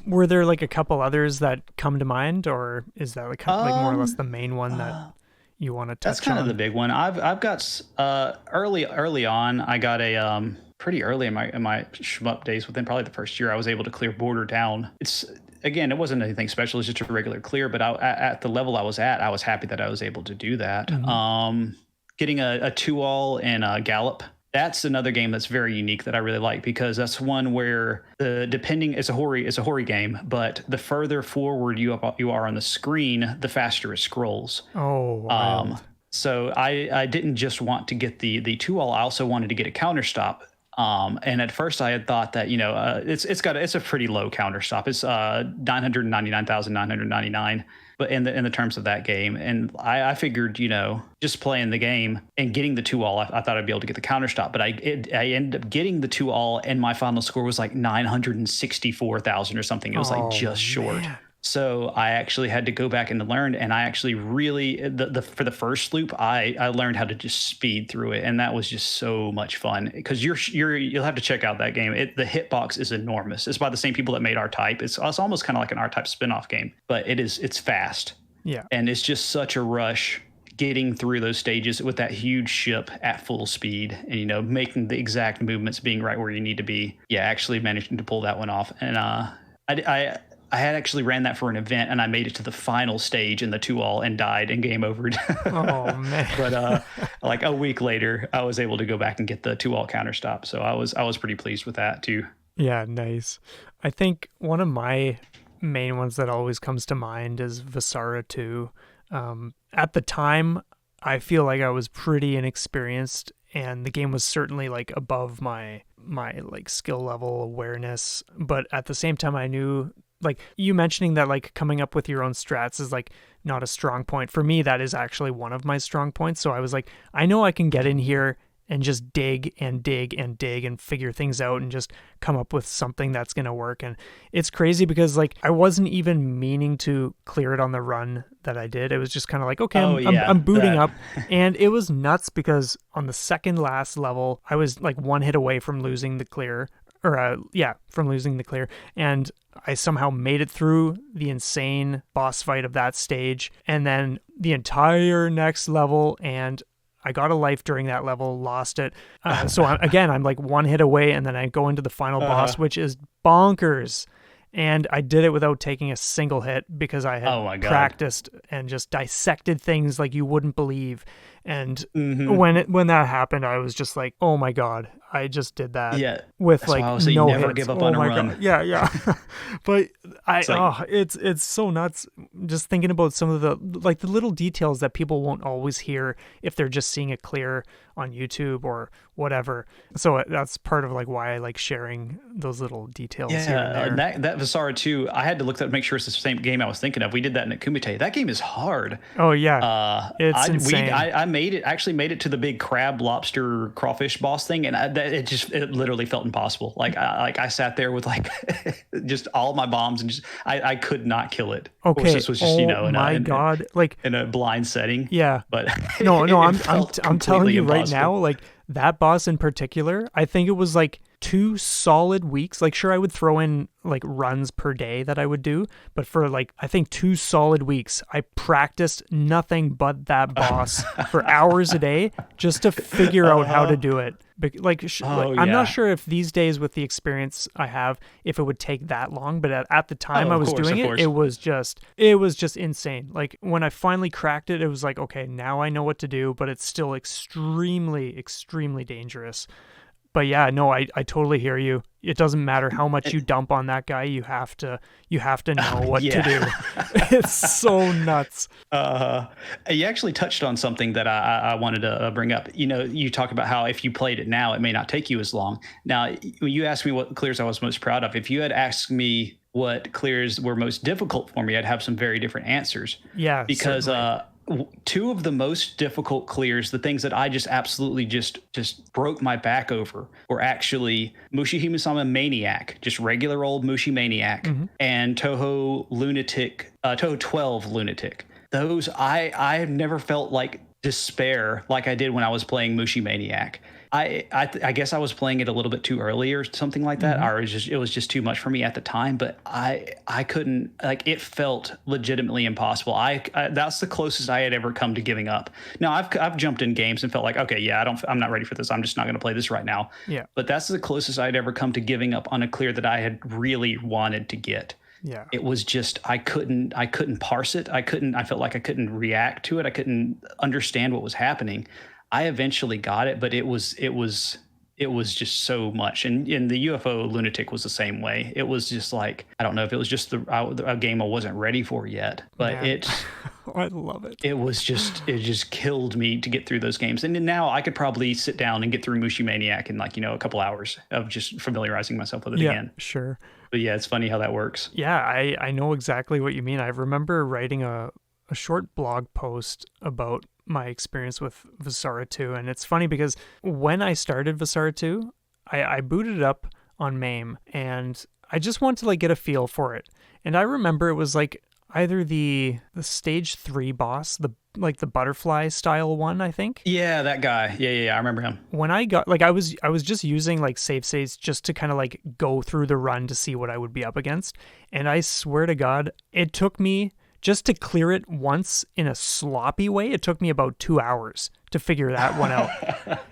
Were there like a couple others that come to mind, or is that like more or less the main one that you want to touch on? That's kind of the big one. I've got early on. I got a pretty early in my shmup days. Within probably the first year, I was able to clear Border Down. Again, it wasn't anything special. It's just a regular clear, but at the level I was at, I was happy that I was able to do that. Getting a 2-all and a Gallop. That's another game that's very unique that I really like, because that's one where it's a Hori game, but the further forward you are on the screen, the faster it scrolls. Oh, wow. So I didn't just want to get the 2-all. I also wanted to get a counter stop. And at first I had thought that, it's a pretty low counter stop. It's 999,999, but in the terms of that game. And I figured, just playing the game and getting the 2-all, I thought I'd be able to get the counter stop, but I ended up getting the 2-all, and my final score was like 964,000 or something. It was just short. So I actually had to go back and learn, and I actually really the for the first loop, I learned how to just speed through it, and that was just so much fun because you'll have to check out that game. The hitbox is enormous. It's by the same people that made R-Type. It's almost kind of like an R-Type spin-off game, but it's fast. Yeah. And it's just such a rush getting through those stages with that huge ship at full speed and, making the exact movements, being right where you need to be. Yeah, actually managing to pull that one off. And I had actually ran that for an event, and I made it to the final stage in the 2-all and died and game overed. Oh, man. But like a week later, I was able to go back and get the 2-all counter stop. So I was pretty pleased with that too. Yeah, nice. I think one of my main ones that always comes to mind is Visara 2. At the time, I feel like I was pretty inexperienced, and the game was certainly like above my like skill level awareness. But at the same time, I knew, like you mentioning that like coming up with your own strats is like not a strong point. For me, that is actually one of my strong points. So I was like, I know I can get in here and just dig and dig and dig and figure things out and just come up with something that's going to work. And it's crazy because like I wasn't even meaning to clear it on the run that I did. It was just kind of like, okay, I'm booting up. And it was nuts because on the second last level, I was like one hit away from losing the clear. From losing the clear. And I somehow made it through the insane boss fight of that stage. And then the entire next level, and I got a life during that level, lost it. So I'm like one hit away, and then I go into the final boss, which is bonkers. And I did it without taking a single hit because I had practiced and just dissected things like you wouldn't believe. And when that happened, I was just like, oh my God, I just did that. Yeah. With that's like why I was no never hits. give up on a run. God. Yeah. But it's so nuts just thinking about some of the little details that people won't always hear if they're just seeing it clear on YouTube or whatever. So that's part of like why I like sharing those little details here and there. That Visara 2, I had to look that to make sure it's the same game I was thinking of. We did that in Kumite. That game is hard. Oh yeah. It's insane. I made it to the big crab, lobster, crawfish boss thing, and it literally felt impossible. Like I sat there with like just all my bombs and just I could not kill it. Okay. Of course, this was just in a blind setting. Yeah. But no, I'm telling you right now, like that boss in particular, I think it was like 2 solid weeks. Like sure, I would throw in like runs per day that I would do, but for like I think 2 solid weeks, I practiced nothing but that boss for hours a day just to figure out how to do it. I'm not sure if these days with the experience I have, if it would take that long, but at the time I was doing it, it was just insane. Like when I finally cracked it, it was like, okay, now I know what to do, but it's still extremely, extremely dangerous. But yeah, no, I totally hear you. It doesn't matter how much you dump on that guy. You have to know what to do. It's so nuts. You actually touched on something that I wanted to bring up. You talk about how if you played it now, it may not take you as long. Now, when you asked me what clears I was most proud of, if you had asked me what clears were most difficult for me, I'd have some very different answers. Yeah, because certainly. 2 of the most difficult clears, the things that I just absolutely just broke my back over, were actually Mushihime-sama Maniac, just regular old Mushi Maniac, and Toho 12 Lunatic. Those I have never felt like despair like I did when I was playing Mushi Maniac. I guess I was playing it a little bit too early or something like that, or it was just too much for me at the time. But I couldn't, like, it felt legitimately impossible. That's the closest I had ever come to giving up. Now I've jumped in games and felt like, okay, yeah, I'm not ready for this. I'm just not going to play this right now. Yeah. But that's the closest I'd ever come to giving up on a clear that I had really wanted to get. Yeah. It was just I couldn't parse it. I felt like I couldn't react to it. I couldn't understand what was happening. I eventually got it, but it was just so much. And the UFO Lunatic was the same way. It was just like, I don't know if it was just a game I wasn't ready for yet, but I love it. It just killed me to get through those games. And now I could probably sit down and get through Mushi Maniac in a couple hours of just familiarizing myself with it again. Sure. But yeah, it's funny how that works. Yeah, I know exactly what you mean. I remember writing a short blog post about my experience with Visara 2, and it's funny because when I started Visara 2, I booted it up on MAME, and I just want to like get a feel for it. And I remember it was like either the stage 3 boss, the butterfly style one, I think. Yeah, that guy. Yeah. I remember him. When I got like I was just using like save states just to kind of like go through the run to see what I would be up against. And I swear to God, it took me just to clear it once in a sloppy way. It took me about 2 hours to figure that one out.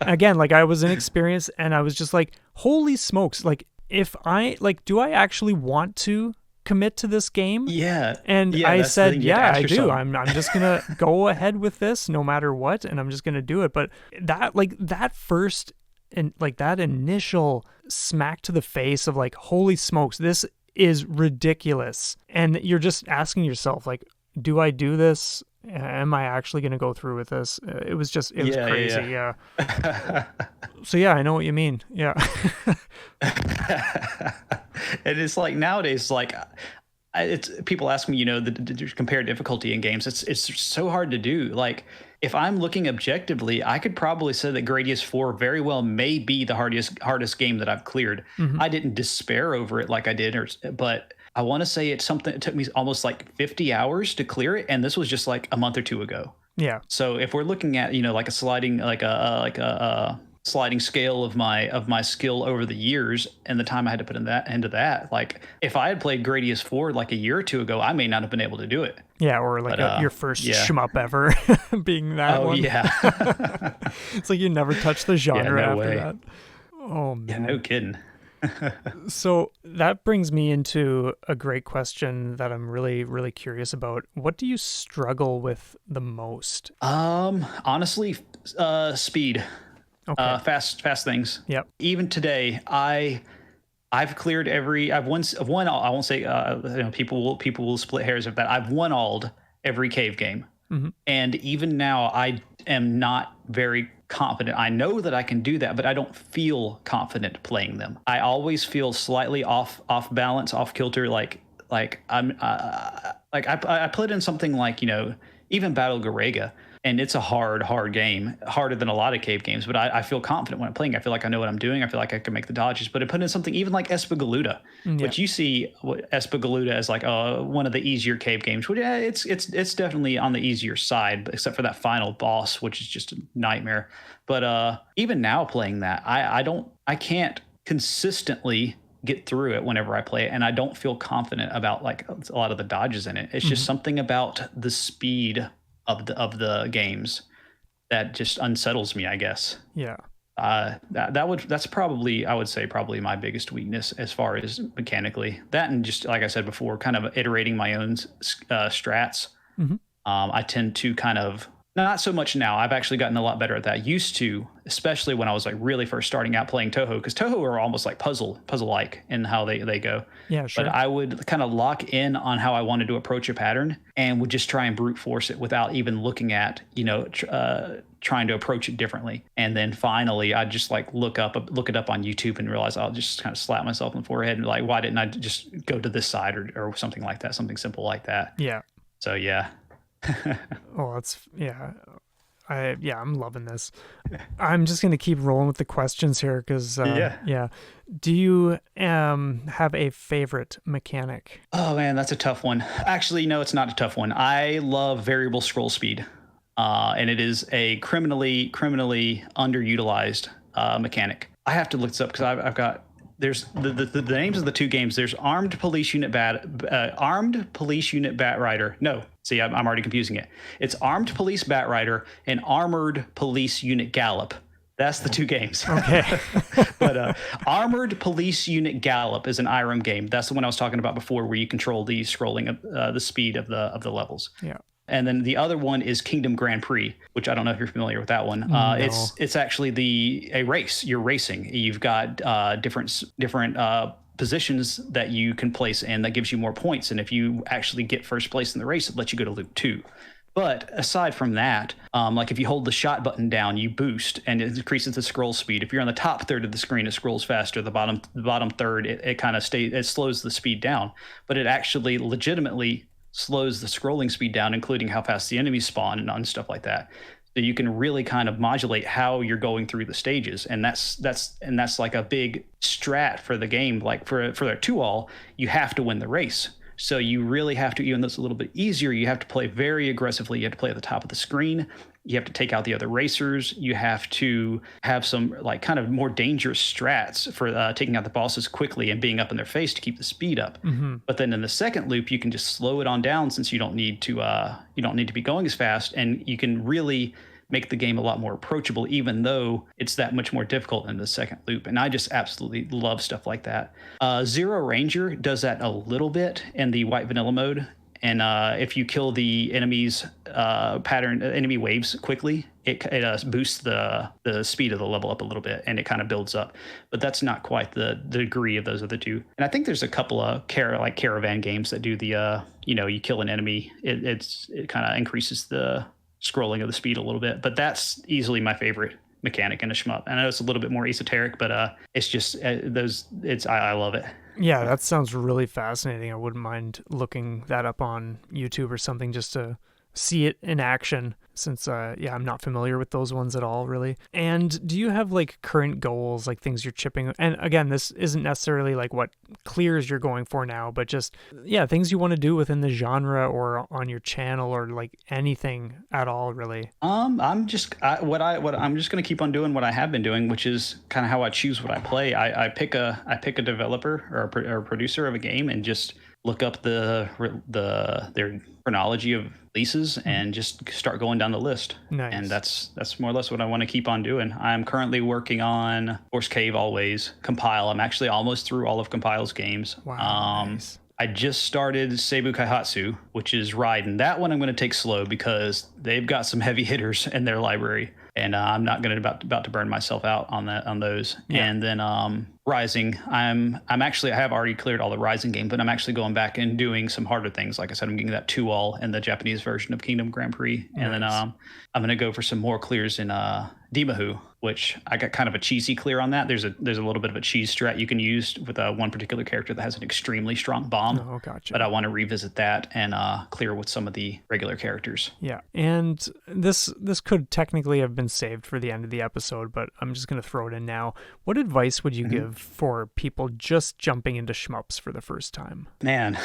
Again, like I was inexperienced and I was just like, holy smokes. Like if I like, do I actually want to commit to this game? Yeah. And I said, yeah, I do. Yourself. I'm just going to go ahead with this no matter what. And I'm just going to do it. But that first and like that initial smack to the face of like, holy smokes, this is ridiculous. And you're just asking yourself, like, do I do this? Am I actually going to go through with this? It was crazy. Yeah. So yeah, I know what you mean. Yeah. And it's like nowadays, like it's people ask me, the compare difficulty in games. It's so hard to do. Like if I'm looking objectively, I could probably say that Gradius 4 very well may be the hardest game that I've cleared. Mm-hmm. I didn't despair over it like I did, but I want to say it's something. It took me almost like 50 hours to clear it, and this was just like a month or two ago. Yeah. So if we're looking at like a sliding sliding scale of my skill over the years and the time I had to put into that, like if I had played Gradius 4 like a year or two ago, I may not have been able to do it. Yeah, or like your first shmup ever being that one. Oh yeah. It's like you never touched the genre no after way. that. Oh man. Yeah, no kidding. So that brings me into a great question that I'm really, really curious about. What do you struggle with the most? Honestly, speed. Okay. Fast things. Yep. Even today, I've cleared I've won. I won't say. People will split hairs of that. I've won-alled every cave game, Mm-hmm. and even now, I am not very confident. I know that I can do that, but I don't feel confident playing them. I always feel slightly off balance, off kilter. Like I'm I put in something like even Battle Garega. And it's a hard game, harder than a lot of cave games. But I feel confident when I'm playing. I feel like I know what I'm doing. I feel like I can make the dodges. But I put in something even like Espagaluda, which you see Espagaluda as like one of the easier cave games. Well, yeah, it's definitely on the easier side, except for that final boss, which is just a nightmare. But even now playing that, I can't consistently get through it whenever I play it, and I don't feel confident about like a lot of the dodges in it. It's just something about the speed of the games that just unsettles me, I guess. Yeah. That's probably, I would say, probably my biggest weakness as far as mechanically. That, and just like I said before, kind of iterating my own strats. Mm-hmm. I tend to kind of, not so much now. I've actually gotten a lot better at that. Used to, especially when I was like really first starting out playing Toho, because Toho are almost like puzzle-like in how they go. Yeah, sure. But I would kind of lock in on how I wanted to approach a pattern and would just try and brute force it without even looking at, trying to approach it differently. And then finally, I'd just like look it up on YouTube and realize I'll just kind of slap myself in the forehead and like, why didn't I just go to this side or something like that, something simple like that. Yeah. So yeah. Oh, that's I'm loving this. I'm just gonna keep rolling with the questions here because yeah. Do you have a favorite mechanic? Oh man, that's a tough one. Actually, no, it's not a tough one. I love variable scroll speed, and it is a criminally underutilized mechanic. I have to look this up because I've got. There's the names of the two games. There's Armed Police Unit Batrider. No, see, I'm already confusing it. It's Armed Police Batrider and Armored Police Unit Gallop. That's the two games. Okay. But Armored Police Unit Gallop is an IRM game. That's the one I was talking about before, where you control the scrolling of the speed of the levels. Yeah. And then the other one is Kingdom Grand Prix, which I don't know if you're familiar with that one. No. It's actually a race. You're racing. You've got different positions that you can place in that gives you more points. And if you actually get first place in the race, it lets you go to Loop 2. But aside from that, like if you hold the shot button down, you boost and it increases the scroll speed. If you're on the top third of the screen, it scrolls faster. The bottom third, it kind of it slows the speed down. But it actually legitimately slows the scrolling speed down, including how fast the enemies spawn and stuff like that. So you can really kind of modulate how you're going through the stages, and that's like a big strat for the game. Like for their 2-all, you have to win the race. So you really have to, even though it's a little bit easier, you have to play very aggressively. You have to play at the top of the screen. You have to take out the other racers. You have to have some like kind of more dangerous strats for taking out the bosses quickly and being up in their face to keep the speed up. But then in the second loop, you can just slow it on down, since you don't need to be going as fast, and you can really make the game a lot more approachable, even though it's that much more difficult in the second loop. And I just absolutely love stuff like that. Zero Ranger does that a little bit in the white vanilla mode. And if you kill the enemy's enemy waves quickly, it boosts the speed of the level up a little bit, and it kind of builds up. But that's not quite the degree of those other two. And I think there's a couple of caravan games that do the you kill an enemy, it kind of increases the scrolling of the speed a little bit. But that's easily my favorite mechanic in a shmup. I know it's a little bit more esoteric, but it's just I love it. Yeah, that sounds really fascinating. I wouldn't mind looking that up on YouTube or something just to see it in action, since I'm not familiar with those ones at all, really. And do you have like current goals, like things you're chipping? And again, this isn't necessarily like what clears you're going for now, but just things you want to do within the genre or on your channel, or like anything at all, really. I'm just I'm just gonna keep on doing what I have been doing, which is kind of how I choose what I play. I pick a developer or a producer of a game and just look up their chronology of releases and just start going down the list. Nice. And that's more or less what I want to keep on doing. I'm currently working on Force Cave Always, Compile. I'm actually almost through all of Compile's games. Wow. Nice. I just started Seibu Kaihatsu, which is Raiden. That one I'm going to take slow because they've got some heavy hitters in their library, and I'm not going to about to burn myself out on those. Yeah. And then Rising, I have already cleared all the Rising game, but I'm actually going back and doing some harder things. Like I said, I'm getting that 2-all in the Japanese version of Kingdom Grand Prix, and then I'm going to go for some more clears in Dimahu, which I got kind of a cheesy clear on that. There's a little bit of a cheese strat you can use with one particular character that has an extremely strong bomb. Oh, gotcha. But I want to revisit that and clear with some of the regular characters. Yeah, and this could technically have been saved for the end of the episode, but I'm just going to throw it in now. What advice would you give for people just jumping into shmups for the first time? Man,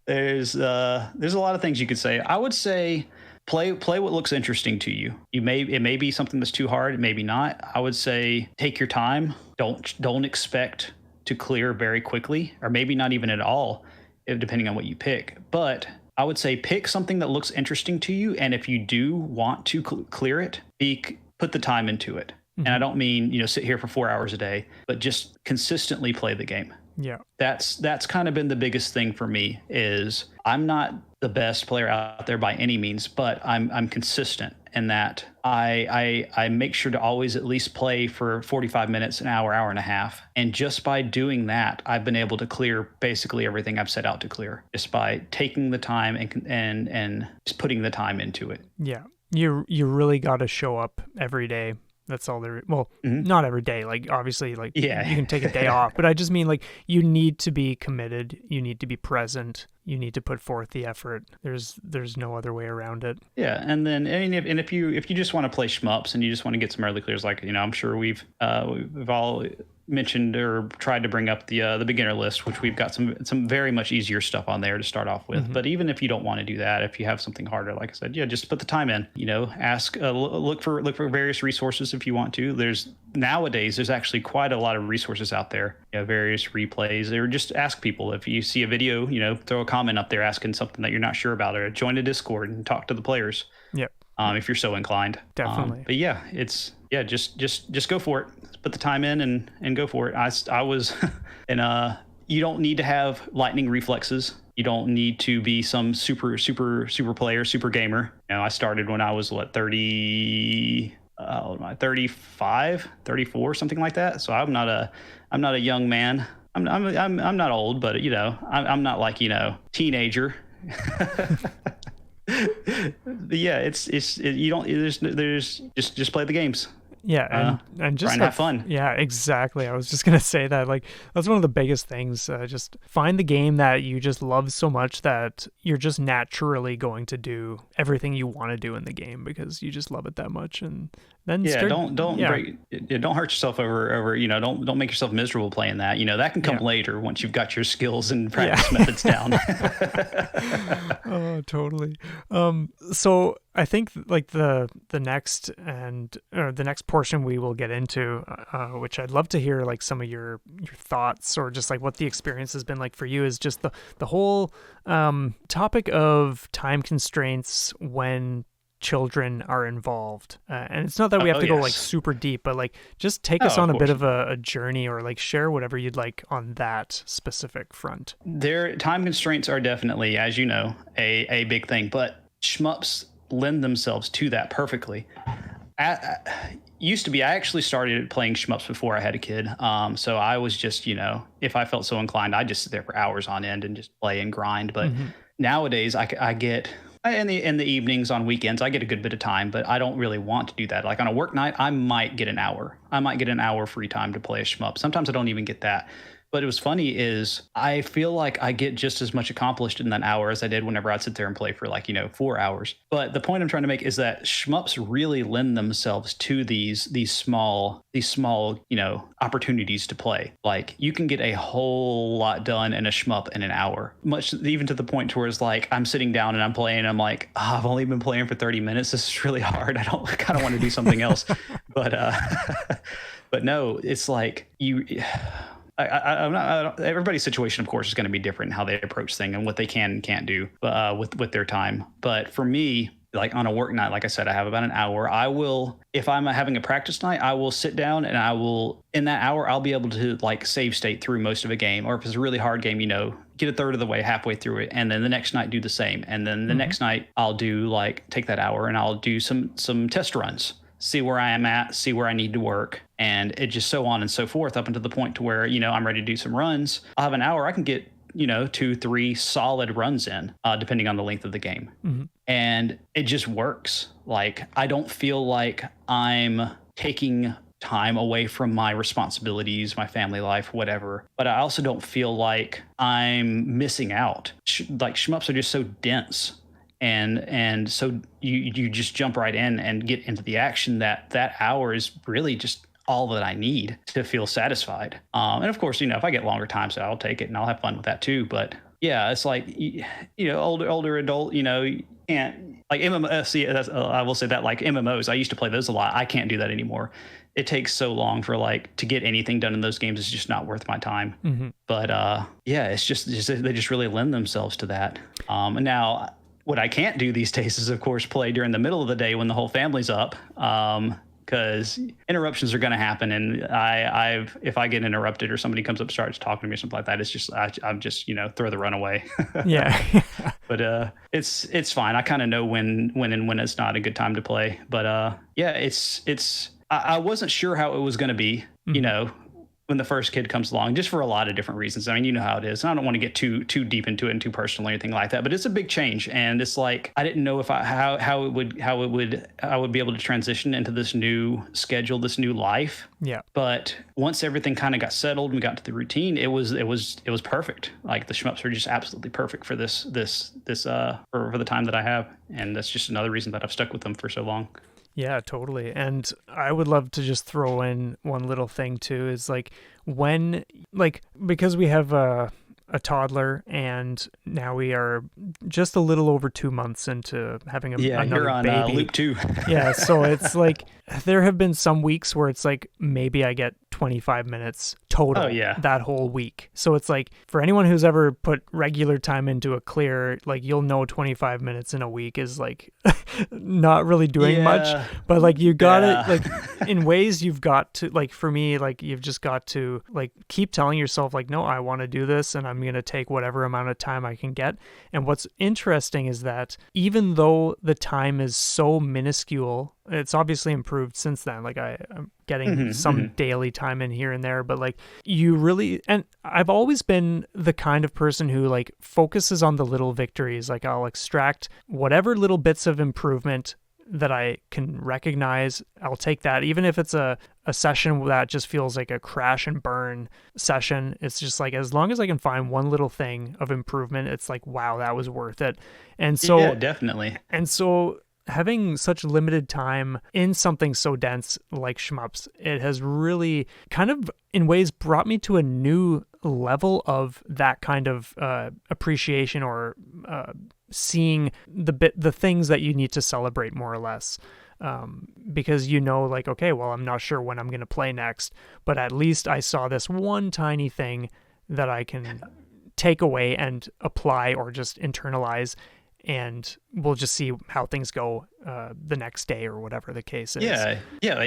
there's a lot of things you could say. I would say play what looks interesting to you. It may be something that's too hard, maybe not. I would say take your time. Don't expect to clear very quickly, or maybe not even at all, depending on what you pick. But I would say pick something that looks interesting to you, and if you do want to clear it, put the time into it. And I don't mean, sit here for 4 hours a day, but just consistently play the game. Yeah. That's kind of been the biggest thing for me. Is I'm not the best player out there by any means, but I'm consistent in that I make sure to always at least play for 45 minutes, an hour and a half. And just by doing that, I've been able to clear basically everything I've set out to clear, just by taking the time and just putting the time into it. Yeah. You really got to show up every day. That's all there. Well, not every day. Like, obviously, like, you can take a day off. But I just mean, like, you need to be committed. You need to be present. You need to put forth the effort. There's no other way around it. Yeah, and then if you just want to play shmups and you just want to get some early clears, like, I'm sure we've all mentioned or tried to bring up the beginner list, which we've got some very much easier stuff on there to start off with. But even if you don't want to do that, if you have something harder, like I said, just put the time in. Ask, look for various resources if you want to. Nowadays there's actually quite a lot of resources out there, various replays, or just ask people. If you see a video, throw a comment up there asking something that you're not sure about, or join a Discord and talk to the players. Yep. If you're so inclined. Definitely. But just go for it. Put the time in and go for it. I was and you don't need to have lightning reflexes. You don't need to be some super player, super gamer. I started when I was 35, 34, something like that. So I'm not a young man. I'm not old, but I'm not like teenager. But yeah, it's you don't there's just play the games. Yeah, and just try and have fun. Yeah, exactly. I was just gonna say that. Like, that's one of the biggest things. Just find the game that you just love so much that you're just naturally going to do everything you want to do in the game because you just love it that much. And then don't hurt yourself over don't make yourself miserable playing that. That can come later once you've got your skills and practice methods down. Oh, totally. So I think like the next portion we will get into, which I'd love to hear like some of your thoughts or just like what the experience has been like for you, is just the whole topic of time constraints when children are involved, and it's not that we have to go like super deep, but like just take us on a bit of a journey, or like share whatever you'd like on that specific front. Their time constraints are definitely, as you know, a big thing, but shmups lend themselves to that perfectly. Used to be, I actually started playing shmups before I had a kid, so I was just, if I felt so inclined, I'd just sit there for hours on end and just play and grind. But nowadays I get in the evenings, on weekends, I get a good bit of time, but I don't really want to do that. Like on a work night, I might get an hour. Free time to play a shmup. Sometimes I don't even get that. But it was funny is I feel like I get just as much accomplished in that hour as I did whenever I'd sit there and play for 4 hours. But the point I'm trying to make is that shmups really lend themselves to these small opportunities to play. Like you can get a whole lot done in a shmup in an hour, much even to the point to where it's like I'm sitting down and I'm playing and I'm like, I've only been playing for 30 minutes. This is really hard. I kind of want to do something else. But but no, it's like I'm not. Everybody's situation, of course, is going to be different in how they approach things and what they can and can't do with their time. But for me, like on a work night, like I said, I have about an hour. I will, if I'm having a practice night, I will sit down and I will, in that hour, I'll be able to like save state through most of a game. Or if it's a really hard game, get a third of the way, halfway through it, and then the next night do the same. And then the next night I'll do take that hour and I'll do some test runs. See where I am at, see where I need to work, and it just so on and so forth up until the point to where, I'm ready to do some runs. I'll have an hour. I can get, 2-3 solid runs in, depending on the length of the game. And it just works. Like, I don't feel like I'm taking time away from my responsibilities, my family life, whatever. But I also don't feel like I'm missing out. Shmups are just so dense. And so you just jump right in and get into the action that hour is really just all that I need to feel satisfied. And of course, if I get longer time, so I'll take it and I'll have fun with that too. But yeah, it's like, older adult, you can't like MMOs. I will say that like MMOs, I used to play those a lot. I can't do that anymore. It takes so long for to get anything done in those games. It's just not worth my time. But yeah, it's just they just really lend themselves to that. And now, what I can't do these days is, of course, play during the middle of the day when the whole family's up, because interruptions are going to happen. And if I get interrupted or somebody comes up and starts talking to me or something like that, it's just I'm just throw the run away. Yeah. But it's fine. I kind of know when it's not a good time to play. But yeah, I wasn't sure how it was going to be. When the first kid comes along, just for a lot of different reasons. I mean, you know how it is. And I don't want to get too deep into it and too personal or anything like that, but it's a big change. And it's like, I didn't know if I would be able to transition into this new schedule, this new life. Yeah. But once everything kind of got settled and we got to the routine, it was perfect. Like the shmups are just absolutely perfect for this for the time that I have. And that's just another reason that I've stuck with them for so long. Yeah, totally. And I would love to just throw in one little thing too, is because we have a toddler and now we are just a little over 2 months into having another you're on baby. loop 2. Yeah, so it's like there have been some weeks where it's like maybe I get 25 minutes total that whole week. So it's like for anyone who's ever put regular time into a clear, like you'll know 25 minutes in a week is like not really doing much, but like you got it like in ways you've got to, like for me, like you've just got to like keep telling yourself like, no, I want to do this and I'm going to take whatever amount of time I can get. And what's interesting is that even though the time is so minuscule, it's obviously improved since then. Like I'm getting some daily time in here and there, but like you really, and I've always been the kind of person who like focuses on the little victories. Like I'll extract whatever little bits of improvement that I can recognize, I'll take that. Even if it's a session that just feels like a crash and burn session, it's just like, as long as I can find one little thing of improvement, it's like, wow, that was worth it. And so, yeah, definitely. And so having such limited time in something so dense like Shmups, it has really kind of in ways brought me to a new level of that kind of appreciation, or seeing the things that you need to celebrate, more or less. Because like, okay, well, I'm not sure when I'm going to play next, but at least I saw this one tiny thing that I can take away and apply or just internalize, and we'll just see how things go the next day, or whatever the case is. Yeah.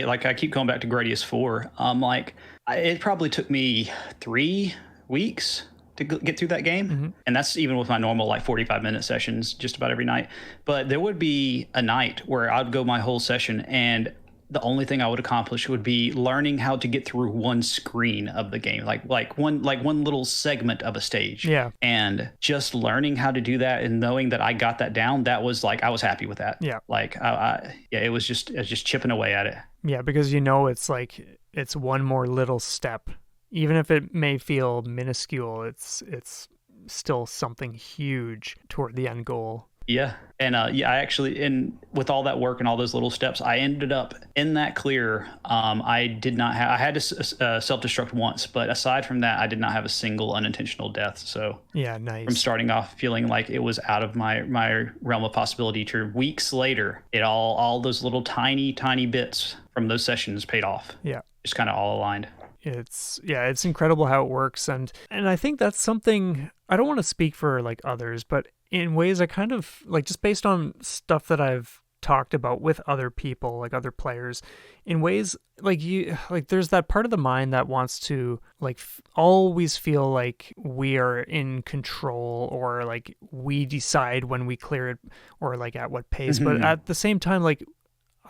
Like I keep going back to Gradius 4. Like it probably took me 3 weeks to get through that game. Mm-hmm. And that's even with my normal like 45-minute sessions just about every night. But there would be a night where I'd go my whole session, and the only thing I would accomplish would be learning how to get through one screen of the game, like one little segment of a stage. Yeah. And just learning how to do that and knowing that I got that down, that was like, I was happy with that. Yeah. Like it was just chipping away at it. Yeah, because it's like, it's one more little step. Even if it may feel minuscule, it's still something huge toward the end goal. Yeah. And I actually, with all that work and all those little steps, I ended up in that clear. I had to self-destruct once, but aside from that, I did not have a single unintentional death. So yeah, nice. From starting off feeling like it was out of my realm of possibility to weeks later, all those little tiny bits from those sessions paid off. Yeah. Just kind of all aligned. It's incredible how it works. And I think that's something, I don't want to speak for like others, but in ways I kind of like, just based on stuff that I've talked about with other people, like other players, in ways like there's that part of the mind that wants to like always feel like we are in control, or like we decide when we clear it, or like at what pace. Mm-hmm. But at the same time, like,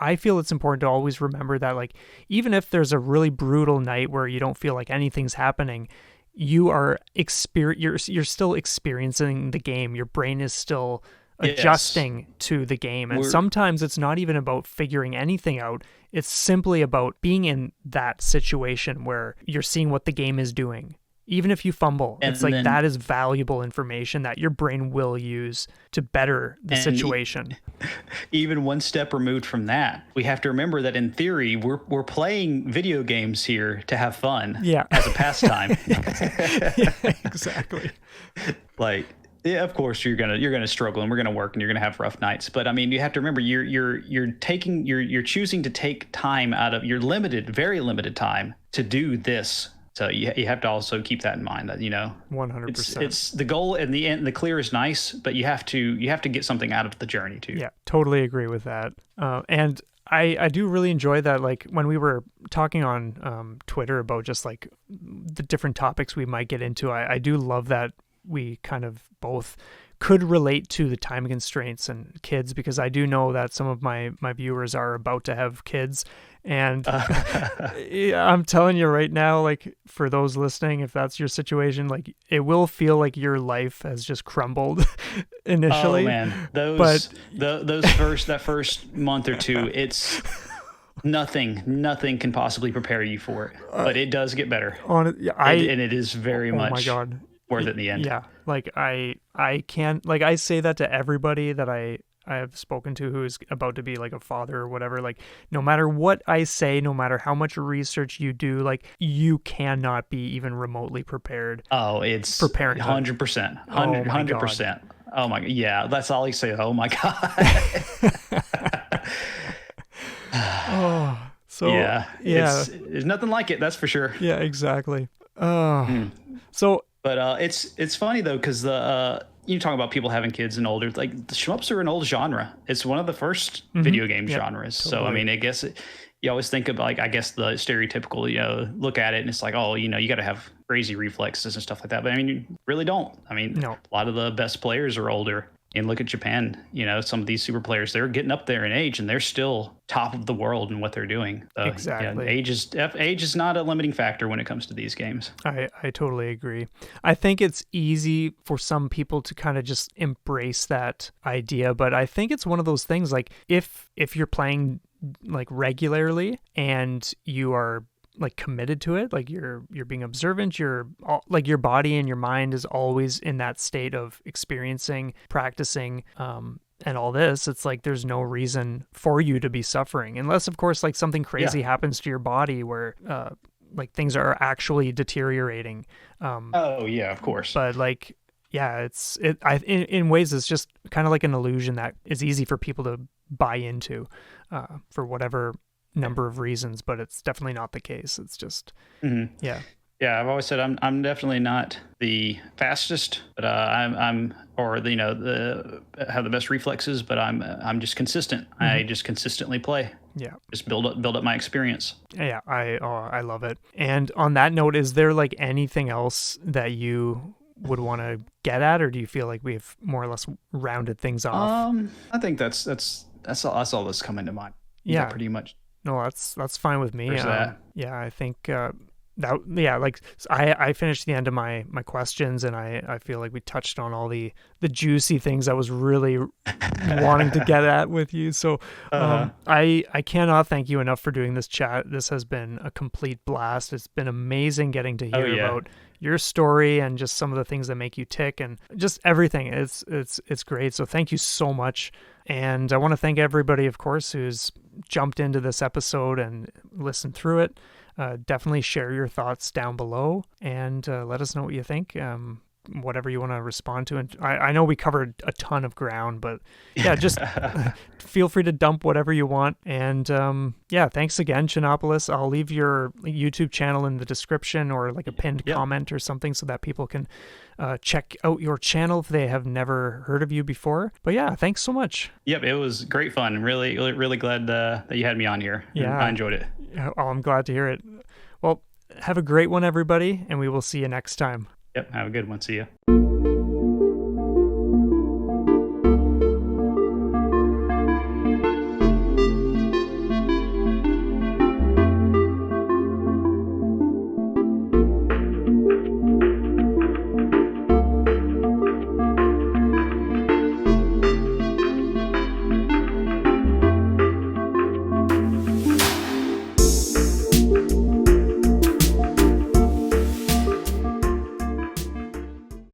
I feel it's important to always remember that, like, even if there's a really brutal night where you don't feel like anything's happening, you're still experiencing the game. Your brain is still adjusting to the game. And sometimes it's not even about figuring anything out. It's simply about being in that situation where you're seeing what the game is doing. Even if you fumble, it's like that is valuable information that your brain will use to better the situation. Even one step removed from that, we have to remember that in theory, we're playing video games here to have fun, as a pastime. Yeah, exactly. Like, yeah, of course you're gonna struggle, and we're gonna work, and you're gonna have rough nights. But I mean, you have to remember you're choosing to take time out of your very limited time to do this. So you have to also keep that in mind, that 100%. It's the goal in the end. The clear is nice, but you have to get something out of the journey too. Yeah, totally agree with that. And I do really enjoy that. Like when we were talking on Twitter about just like the different topics we might get into, I do love that we kind of both could relate to the time constraints and kids, because I do know that some of my viewers are about to have kids. And I'm telling you right now, like for those listening, if that's your situation, like it will feel like your life has just crumbled initially. Oh man, that first month or two, it's nothing can possibly prepare you for it, but it does get better. And it is very much. Oh my God. Worth it in the end. Yeah, like I can't, like I say that to everybody that I have spoken to who is about to be like a father or whatever. Like no matter what I say, no matter how much research you do, like you cannot be even remotely prepared. Oh, it's for parenthood. 100%, 100%. Oh my God, yeah, that's all you say. Oh my God. So yeah, there's nothing like it. That's for sure. Yeah, exactly. So. But it's funny though, because you talk about people having kids and older, like the shmups are an old genre. It's one of the first video game genres. Totally. So I mean, I guess you always think of like, I guess the stereotypical, look at it and it's like, oh, you got to have crazy reflexes and stuff like that. But I mean, you really don't. I mean, a lot of the best players are older. And look at Japan, some of these super players, they're getting up there in age and they're still top of the world in what they're doing. So, Exactly. Yeah, age is not a limiting factor when it comes to these games. I totally agree. I think it's easy for some people to kind of just embrace that idea, but I think it's one of those things like if you're playing like regularly and you are like committed to it, like you're being observant, like your body and your mind is always in that state of experiencing, practicing, and all this, it's like there's no reason for you to be suffering, unless of course like something crazy happens to your body where like things are actually deteriorating. Oh yeah, of course. But like, yeah, in ways it's just kind of like an illusion that is easy for people to buy into for whatever number of reasons, but it's definitely not the case. It's just yeah. I've always said I'm definitely not the fastest, but I'm or the have the best reflexes, but I'm just consistent. I just consistently play. Yeah, just build up my experience. Yeah, I love it. And on that note, is there like anything else that you would want to get at, or do you feel like we've more or less rounded things off? I think that's all that's coming to mind. Yeah, pretty much. No, that's fine with me. That. Yeah, I think like I finished the end of my questions, and I feel like we touched on all the juicy things I was really wanting to get at with you. So I cannot thank you enough for doing this chat. This has been a complete blast. It's been amazing getting to hear about your story and just some of the things that make you tick and just everything. It's great. So thank you so much. And I want to thank everybody, of course, who's jumped into this episode and listened through it. Definitely share your thoughts down below and let us know what you think. Whatever you want to respond to. And I know we covered a ton of ground, but yeah, just feel free to dump whatever you want. And yeah, thanks again, Chinopolis. I'll leave your YouTube channel in the description or like a pinned comment or something so that people can check out your channel if they have never heard of you before. But yeah, thanks so much. Yep, it was great fun. Really glad that you had me on here. Yeah, I enjoyed it. Oh, I'm glad to hear it. Well, have a great one, everybody, and we will see you next time. Yep, have a good one. See ya.